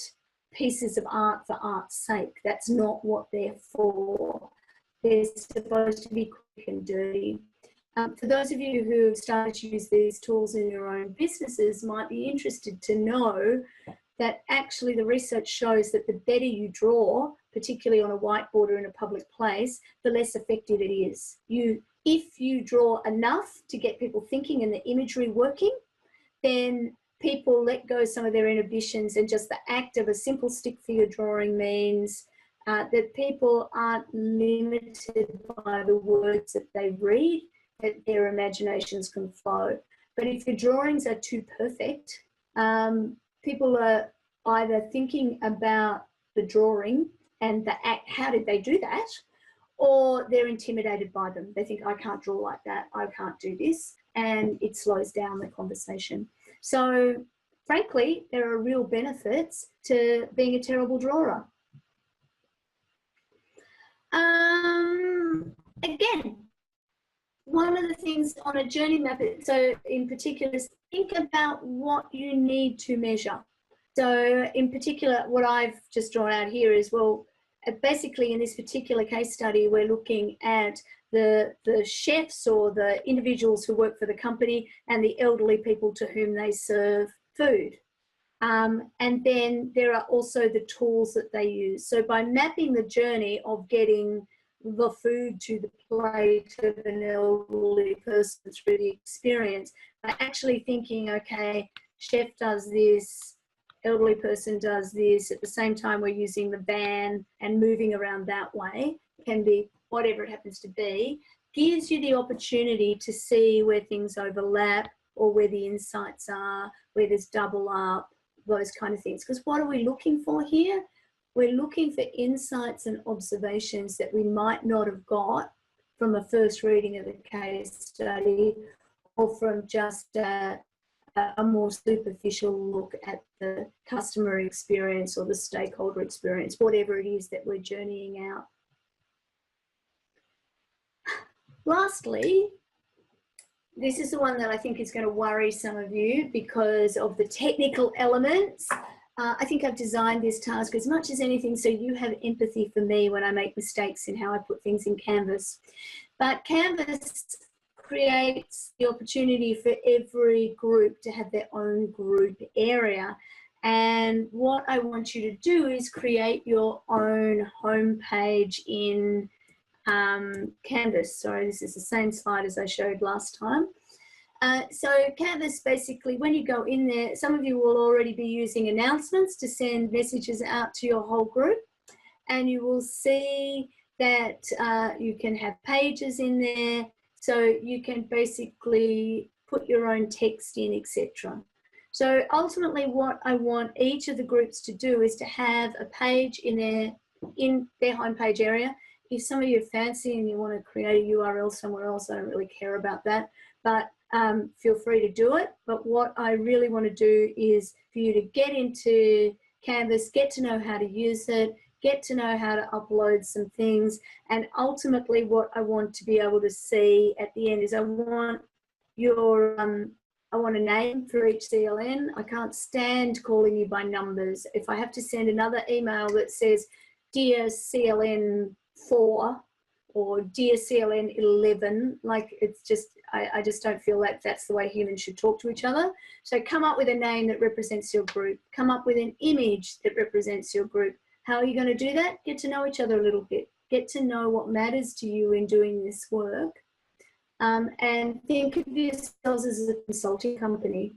pieces of art for art's sake. That's not what they're for. They're supposed to be quick and dirty. For those of you who have started to use these tools in your own businesses, might be interested to know that actually the research shows that the better you draw, particularly on a whiteboard or in a public place, the less effective it is. If you draw enough to get people thinking and the imagery working, then people let go some of their inhibitions, and just the act of a simple stick figure drawing means that people aren't limited by the words that they read, that their imaginations can flow. But if your drawings are too perfect, people are either thinking about the drawing and the act, how did they do that? Or they're intimidated by them. They think, I can't draw like that, I can't do this, and it slows down the conversation. So frankly, there are real benefits to being a terrible drawer. Again, one of the things on a journey map, so in particular, is think about what you need to measure. So in particular, what I've just drawn out here is, well, basically in this particular case study, we're looking at the chefs or the individuals who work for the company and the elderly people to whom they serve food. And then there are also the tools that they use. So by mapping the journey of getting the food to the plate of an elderly person through the experience, by actually thinking, okay, chef does this, elderly person does this, at the same time we're using the van and moving around that way, can be whatever it happens to be, gives you the opportunity to see where things overlap or where the insights are, where there's double up, those kind of things. Because what are we looking for here? We're looking for insights and observations that we might not have got from a first reading of the case study or from just a more superficial look at the customer experience or the stakeholder experience, whatever it is that we're journeying out. Lastly, this is the one that I think is going to worry some of you because of the technical elements. I think I've designed this task as much as anything so you have empathy for me when I make mistakes in how I put things in Canvas. But Canvas creates the opportunity for every group to have their own group area. And what I want you to do is create your own homepage in Canvas. Sorry, this is the same slide as I showed last time. So Canvas, basically, when you go in there, some of you will already be using announcements to send messages out to your whole group. And you will see that you can have pages in there. So you can basically put your own text in, etc. So ultimately what I want each of the groups to do is to have a page in their homepage area. If some of you are fancy and you want to create a URL somewhere else, I don't really care about that, but feel free to do it. But what I really want to do is for you to get into Canvas, get to know how to use it, get to know how to upload some things, and ultimately what I want to be able to see at the end is I want a name for each CLN. I can't stand calling you by numbers. If I have to send another email that says, Dear CLN 4 or Dear CLN 11, like it's just, I just don't feel like that's the way humans should talk to each other. So come up with a name that represents your group. Come up with an image that represents your group. How are you going to do that? Get to know each other a little bit. Get to know what matters to you in doing this work. And think of yourselves as a consulting company.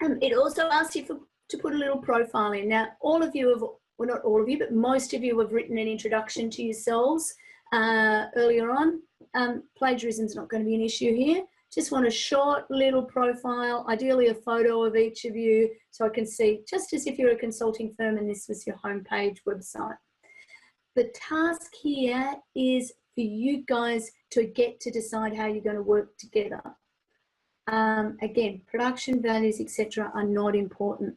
It also asks you to put a little profile in. Now, all of you have, well, not all of you, but most of you have written an introduction to yourselves earlier on. Plagiarism is not going to be an issue here. Just want a short little profile, ideally a photo of each of you, so I can see, just as if you're a consulting firm and this was your homepage website. The task here is for you guys to get to decide how you're going to work together. Again, production values, etc., are not important.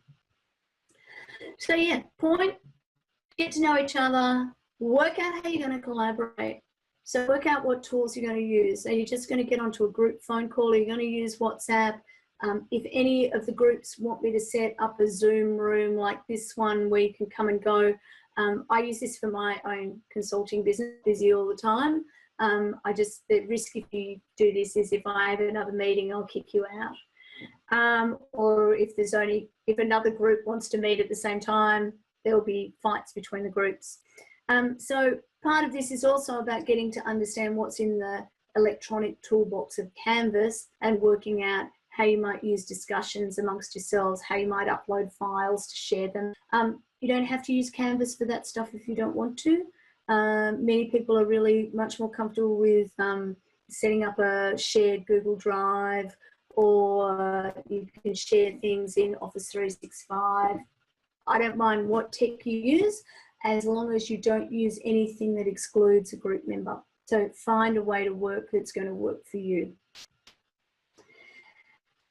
So yeah, point, get to know each other, work out how you're going to collaborate. So work out what tools you're going to use. Are you just going to get onto a group phone call? Are you going to use WhatsApp? If any of the groups want me to set up a Zoom room like this one where you can come and go, I use this for my own consulting business, busy all the time. The risk if you do this is if I have another meeting, I'll kick you out. Or if another group wants to meet at the same time, there'll be fights between the groups. So part of this is also about getting to understand what's in the electronic toolbox of Canvas and working out how you might use discussions amongst yourselves, how you might upload files to share them. You don't have to use Canvas for that stuff if you don't want to. Many people are really much more comfortable with setting up a shared Google Drive, or you can share things in Office 365. I don't mind what tech you use, as long as you don't use anything that excludes a group member. So find a way to work that's going to work for you.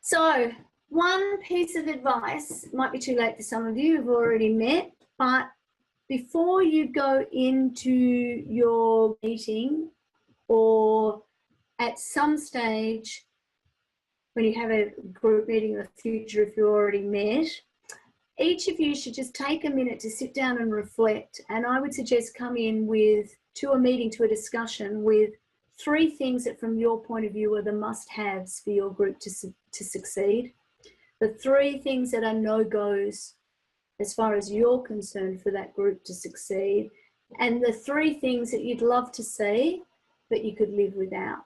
So one piece of advice, might be too late for some of you who've already met, but before you go into your meeting or at some stage when you have a group meeting in the future, if you already met, each of you should just take a minute to sit down and reflect. And I would suggest come in to a meeting, to a discussion with 3 things that from your point of view are the must-haves for your group to succeed. The 3 things that are no-goes as far as you're concerned for that group to succeed. And the 3 things that you'd love to see that you could live without.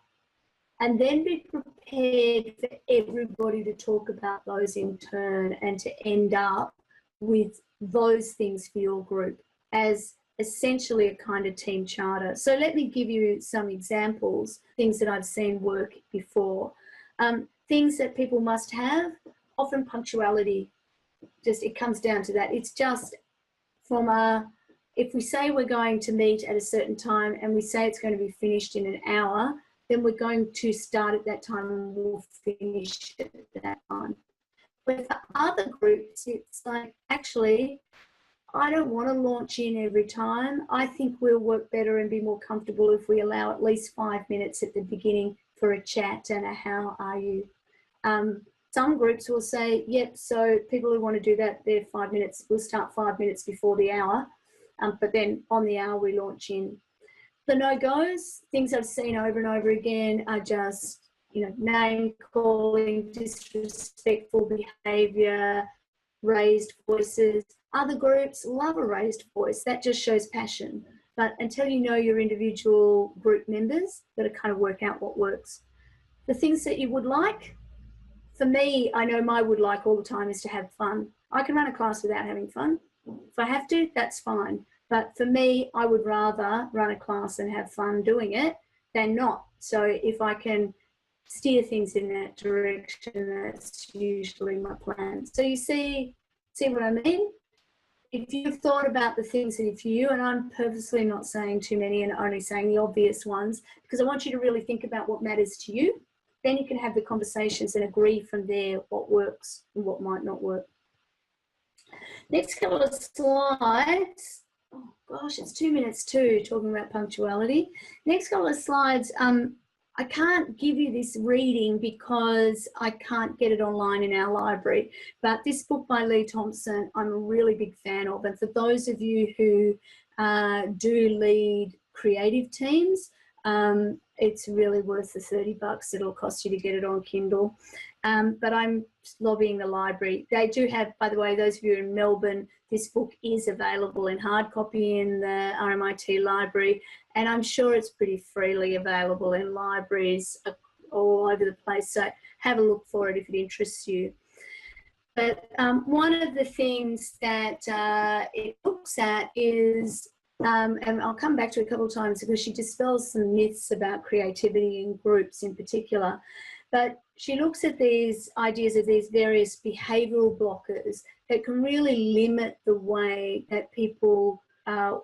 And then be prepared for everybody to talk about those in turn and to end up with those things for your group as essentially a kind of team charter. So let me give you some examples, things that I've seen work before. Things that people must have, often punctuality. Just, it comes down to that. It's just from if we say we're going to meet at a certain time and we say it's going to be finished in an hour, then we're going to start at that time and we'll finish at that time. But for other groups, it's like, actually, I don't want to launch in every time. I think we'll work better and be more comfortable if we allow at least 5 minutes at the beginning for a chat and a how are you. Some groups will say, yep, so people who want to do that, they're 5 minutes, we'll start 5 minutes before the hour, but then on the hour we launch in. The no-goes, things I've seen over and over again are just, name calling, disrespectful behaviour, raised voices. Other groups love a raised voice. That just shows passion. But until you know your individual group members, you've got to kind of work out what works. The things that you would like, for me, I know my would like all the time is to have fun. I can run a class without having fun. If I have to, that's fine. But for me, I would rather run a class and have fun doing it than not. So if I can steer things in that direction, that's usually my plan. So you see what I mean? If you've thought about the things that are for you, and I'm purposely not saying too many and only saying the obvious ones, because I want you to really think about what matters to you. Then you can have the conversations and agree from there what works and what might not work. Next couple of slides. Oh gosh, it's 2 minutes too, talking about punctuality. Next couple of slides. I can't give you this reading because I can't get it online in our library, but this book by Lee Thompson, I'm a really big fan of. And for those of you who do lead creative teams, it's really worth the $30 it'll cost you to get it on Kindle. But I'm lobbying the library. They do have, by the way, those of you in Melbourne, this book is available in hard copy in the RMIT library, and I'm sure it's pretty freely available in libraries all over the place. So have a look for it if it interests you. But one of the things that it looks at is, and I'll come back to it a couple of times because she dispels some myths about creativity in groups in particular. But she looks at these ideas of these various behavioural blockers that can really limit the way that people are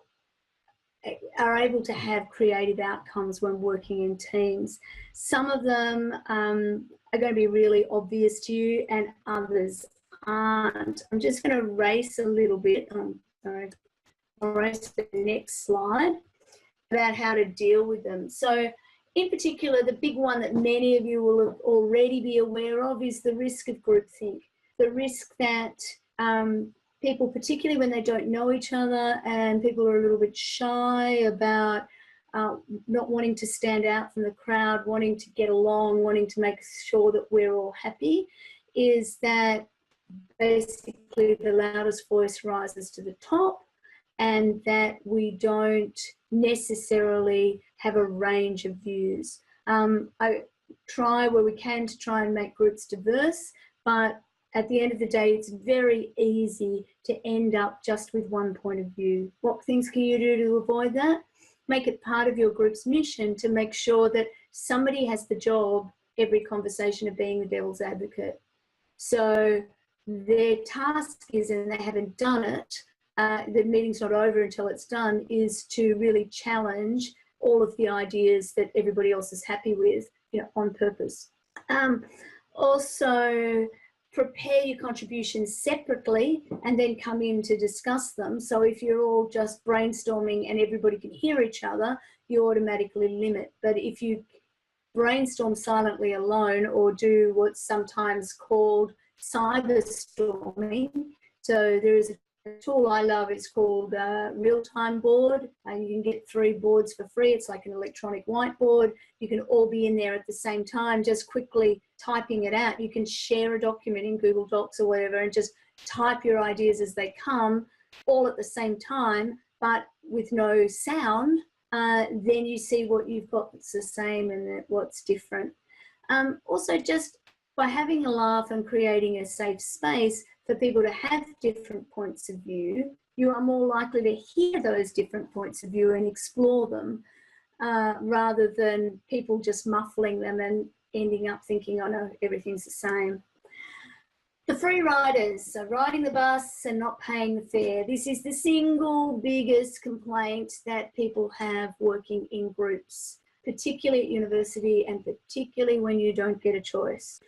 able to have creative outcomes when working in teams. Some of them are going to be really obvious to you and others aren't. I'm just going to race a little bit. Sorry. I'll race to the next slide about how to deal with them. So in particular, the big one that many of you will already be aware of is the risk of groupthink. The risk that people, particularly when they don't know each other and people are a little bit shy about not wanting to stand out from the crowd, wanting to get along, wanting to make sure that we're all happy, is that basically the loudest voice rises to the top and that we don't necessarily have a range of views. I try where we can to try and make groups diverse, but at the end of the day, it's very easy to end up just with one point of view. What things can you do to avoid that? Make it part of your group's mission to make sure that somebody has the job, every conversation, of being the devil's advocate. So their task is, and they haven't done it, the meeting's not over until it's done, is to really challenge all of the ideas that everybody else is happy with, on purpose. Also, prepare your contributions separately and then come in to discuss them. So if you're all just brainstorming and everybody can hear each other, you automatically limit. But if you brainstorm silently alone or do what's sometimes called cyberstorming, so there is a tool I love, it's called Real-Time Board, and you can get 3 boards for free. It's like an electronic whiteboard. You can all be in there at the same time, just quickly typing it out. You can share a document in Google Docs or whatever and just type your ideas as they come, all at the same time, but with no sound. Then you see what you've got that's the same and what's different. Also, just by having a laugh and creating a safe space for people to have different points of view, you are more likely to hear those different points of view and explore them, rather than people just muffling them and ending up thinking, oh no, everything's the same. The free riders, so riding the bus and not paying the fare. This is the single biggest complaint that people have working in groups, particularly at university and particularly when you don't get a choice.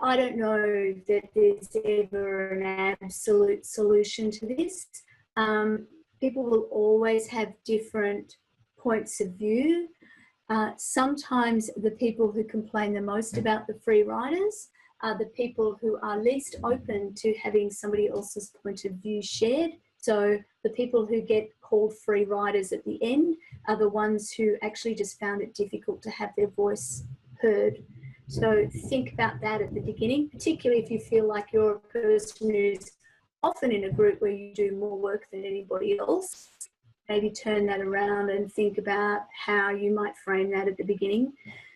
I don't know that there's ever an absolute solution to this. People will always have different points of view. Sometimes the people who complain the most about the free riders are the people who are least open to having somebody else's point of view shared. So the people who get called free riders at the end are the ones who actually just found it difficult to have their voice heard. So think about that at the beginning, particularly if you feel like you're a person who's often in a group where you do more work than anybody else. Maybe turn that around and think about how you might frame that at the beginning.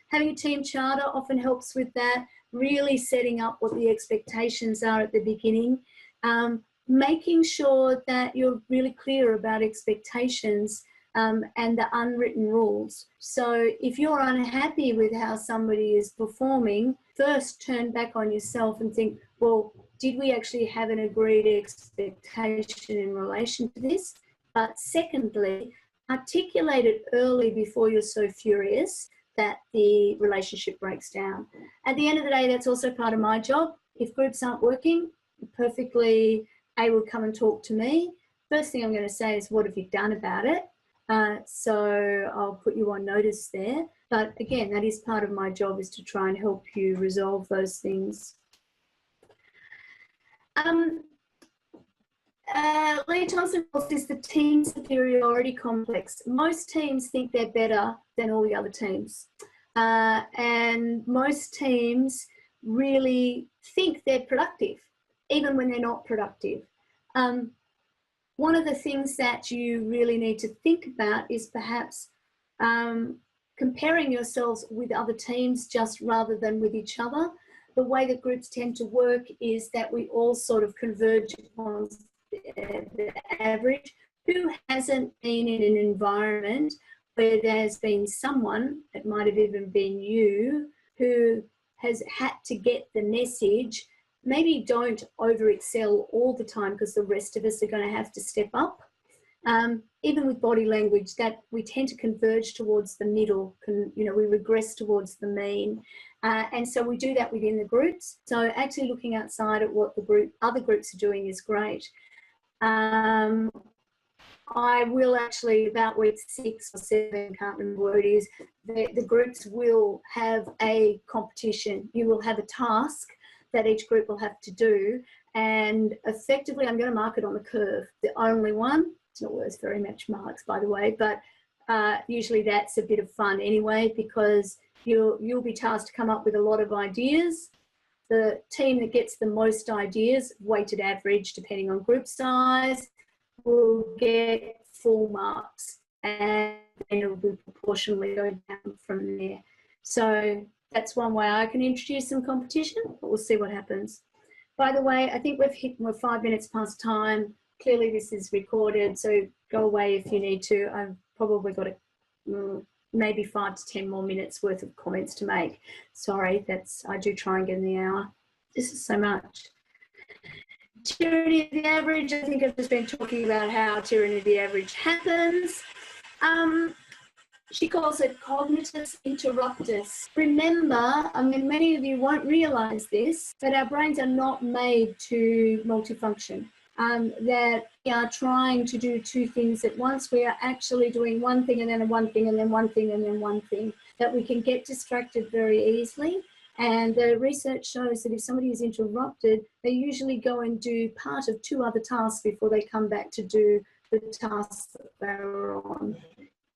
Having a team charter often helps with that, really setting up what the expectations are at the beginning, making sure that you're really clear about expectations and the unwritten rules. So if you're unhappy with how somebody is performing, first turn back on yourself and think, well, did we actually have an agreed expectation in relation to this? But secondly, articulate it early before you're so furious that the relationship breaks down. At the end of the day, that's also part of my job. If groups aren't working, perfectly able to come and talk to me. First thing I'm going to say is, what have you done about it? So I'll put you on notice there. But again, that is part of my job, is to try and help you resolve those things. Lee Thompson calls this the team superiority complex. Most teams think they're better than all the other teams. And most teams really think they're productive, even when they're not productive. One of the things that you really need to think about is perhaps comparing yourselves with other teams just rather than with each other. The way that groups tend to work is that we all sort of converge upon the average. Who hasn't been in an environment where there's been someone, it might have even been you, who has had to get the message? Maybe don't over excel all the time, because the rest of us are going to have to step up. Even with body language, that we tend to converge towards the middle, we regress towards the mean. And so we do that within the groups. So actually looking outside at what other groups are doing is great. I will actually, about week 6 or 7, can't remember what it is, the groups will have a competition. You will have a task that each group will have to do, and effectively I'm going to mark it on the curve. The only one, it's not worth very much marks, by the way, but usually that's a bit of fun anyway, because you'll be tasked to come up with a lot of ideas. The team that gets the most ideas, weighted average depending on group size, will get full marks, and then it will be proportionally go down from there. So that's one way I can introduce some competition, but we'll see what happens. By the way, I think we're 5 minutes past time. Clearly this is recorded, so go away if you need to. I've probably got maybe 5 to 10 more minutes worth of comments to make. Sorry, I do try and get in the hour. This is so much. Tyranny of the average. I think I've just been talking about how tyranny of the average happens. She calls it cognitus interruptus. Remember, many of you won't realise this, but our brains are not made to multifunction. that we are trying to do two things at once. We are actually doing one thing and then one thing and then one thing and then one thing, that we can get distracted very easily. And the research shows that if somebody is interrupted, they usually go and do part of two other tasks before they come back to do the tasks that they're on.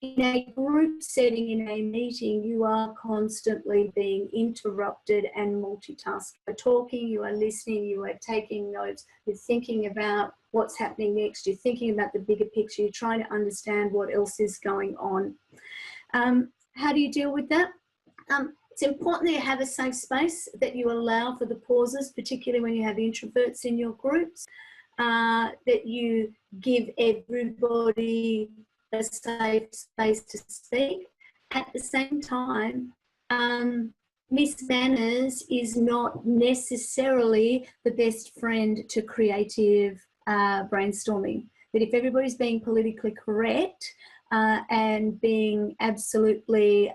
In a group setting, in a meeting, you are constantly being interrupted and multitasking. You are talking, you are listening, you are taking notes, you're thinking about what's happening next, you're thinking about the bigger picture, you're trying to understand what else is going on. How do you deal with that? It's important that you have a safe space, that you allow for the pauses, particularly when you have introverts in your groups, that you give everybody a safe space to speak. At the same time, Miss Manners is not necessarily the best friend to creative brainstorming. That if everybody's being politically correct and being absolutely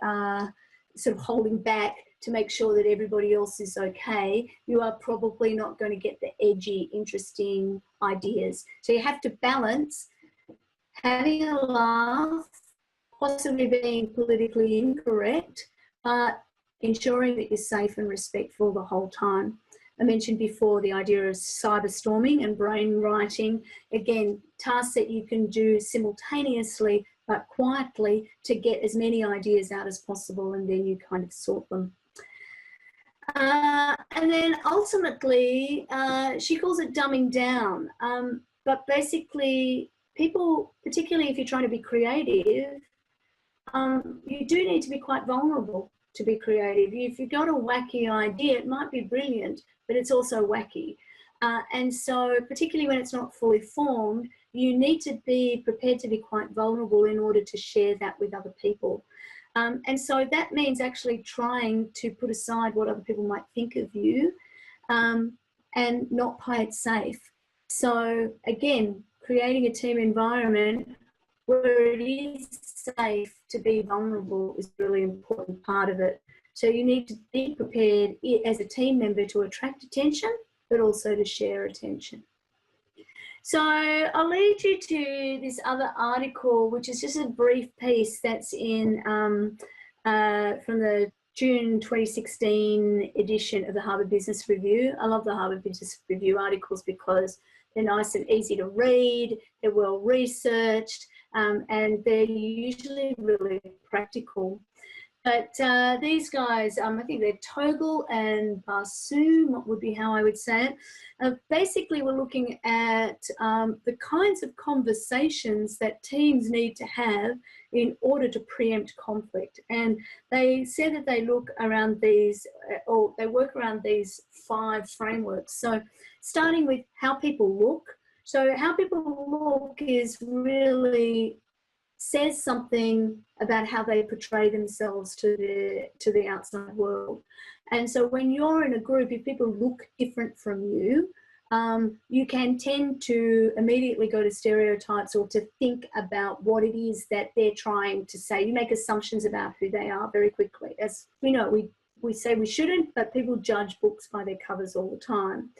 sort of holding back to make sure that everybody else is okay, you are probably not going to get the edgy, interesting ideas. So you have to balance having a laugh, possibly being politically incorrect, but ensuring that you're safe and respectful the whole time. I mentioned before the idea of cyberstorming and brainwriting. Again, tasks that you can do simultaneously but quietly to get as many ideas out as possible, and then you kind of sort them. And then ultimately, she calls it dumbing down. But basically, people, particularly if you're trying to be creative, you do need to be quite vulnerable to be creative. If you've got a wacky idea, it might be brilliant, but it's also wacky. And so particularly when it's not fully formed, you need to be prepared to be quite vulnerable in order to share that with other people. And so that means actually trying to put aside what other people might think of you and not play it safe. So again, creating a team environment where it is safe to be vulnerable is a really important part of it. So you need to be prepared as a team member to attract attention, but also to share attention. So I'll lead you to this other article, which is just a brief piece that's in from the June 2016 edition of the Harvard Business Review. I love the Harvard Business Review articles because they're nice and easy to read, they're well researched, and they're usually really practical. But these guys, I think they're Togel and Barsoom, would be how I would say it. Basically, we're looking at the kinds of conversations that teams need to have in order to preempt conflict. And they said that they look around these, or they work around these 5 frameworks. So starting with how people look. So how people look is really says something about how they portray themselves to the outside world. And so when you're in a group, if people look different from you, you can tend to immediately go to stereotypes or to think about what it is that they're trying to say. You make assumptions about who they are very quickly. As we know, we say we shouldn't, but people judge books by their covers all the time.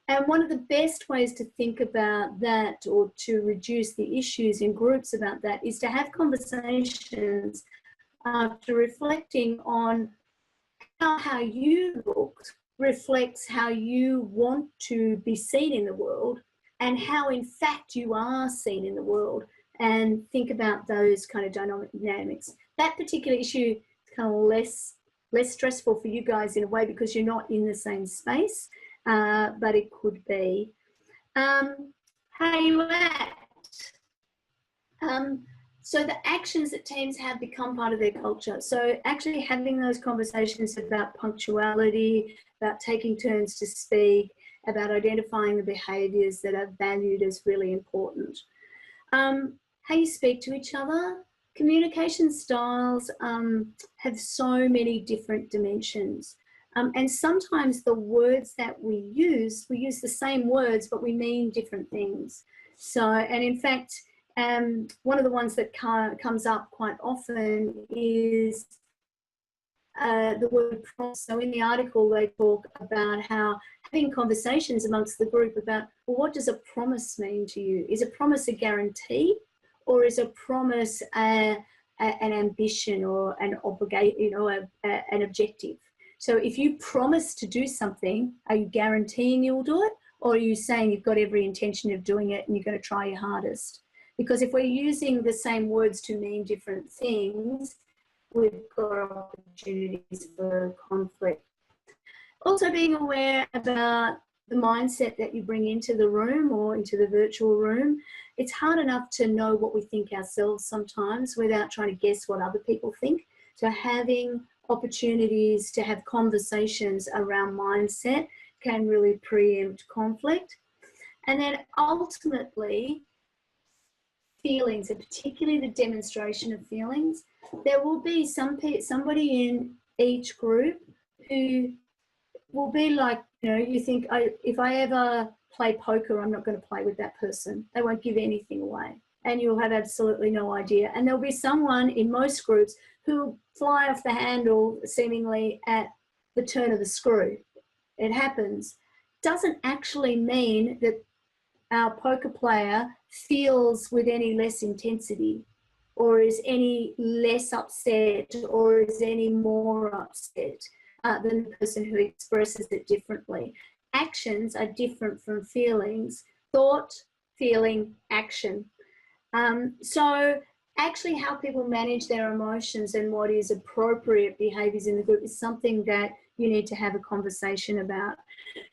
And one of the best ways to think about that, or to reduce the issues in groups about that, is to have conversations after reflecting on how you look reflects how you want to be seen in the world and how in fact you are seen in the world, and think about those kind of dynamics. That particular issue is kind of less stressful for you guys in a way because you're not in the same space. But it could be. How you act. So the actions that teams have become part of their culture. So actually having those conversations about punctuality, about taking turns to speak, about identifying the behaviours that are valued is really important. How you speak to each other. Communication styles have so many different dimensions. And sometimes the words that we use the same words, but we mean different things. So, and in fact, one of the ones that comes up quite often is the word promise. So in the article, they talk about how having conversations amongst the group about, well, what does a promise mean to you? Is a promise a guarantee, or is a promise an ambition or an obligation, you know, an objective? So if you promise to do something, are you guaranteeing you'll do it? Or are you saying you've got every intention of doing it and you're going to try your hardest? Because if we're using the same words to mean different things, we've got opportunities for conflict. Also being aware about the mindset that you bring into the room or into the virtual room. It's hard enough to know what we think ourselves sometimes without trying to guess what other people think. So having opportunities to have conversations around mindset can really preempt conflict. And then ultimately, feelings, and particularly the demonstration of feelings. There will be somebody in each group who will be like, you know, you think, if I ever play poker, I'm not going to play with that person. They won't give anything away. And you'll have absolutely no idea. And there'll be someone in most groups who will fly off the handle seemingly at the turn of the screw. It happens. Doesn't actually mean that our poker player feels with any less intensity or is any less upset or is any more upset than the person who expresses it differently. Actions are different from feelings. Thought, feeling, action. So actually how people manage their emotions and what is appropriate behaviours in the group is something that you need to have a conversation about.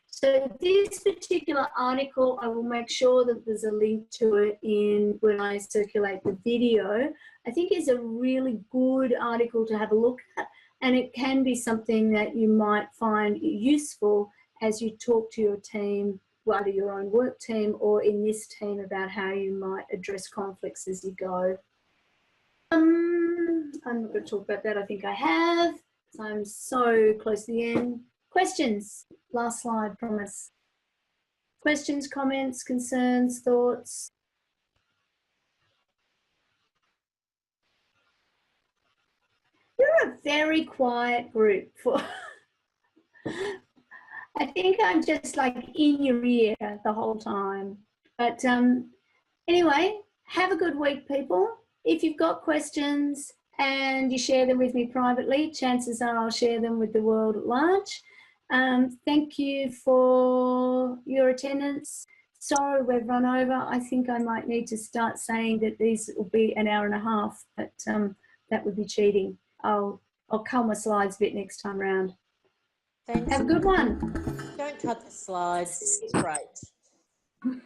So this particular article, I will make sure that there's a link to it in when I circulate the video. I think is a really good article to have a look at, and it can be something that you might find useful as you talk to your team, whether your own work team or in this team, about how you might address conflicts as you go. I'm not going to talk about that. I think I have. I'm so close to the end. Questions? Last slide, promise. Questions, comments, concerns, thoughts? You're a very quiet group. I think I'm just like in your ear the whole time. But anyway, have a good week, people. If you've got questions and you share them with me privately, chances are I'll share them with the world at large. Thank you for your attendance. Sorry we've run over. I think I might need to start saying that these will be an hour and a half, but that would be cheating. I'll cull my slides a bit next time round. Thanks. Have a good one. Don't cut the slides. It's great.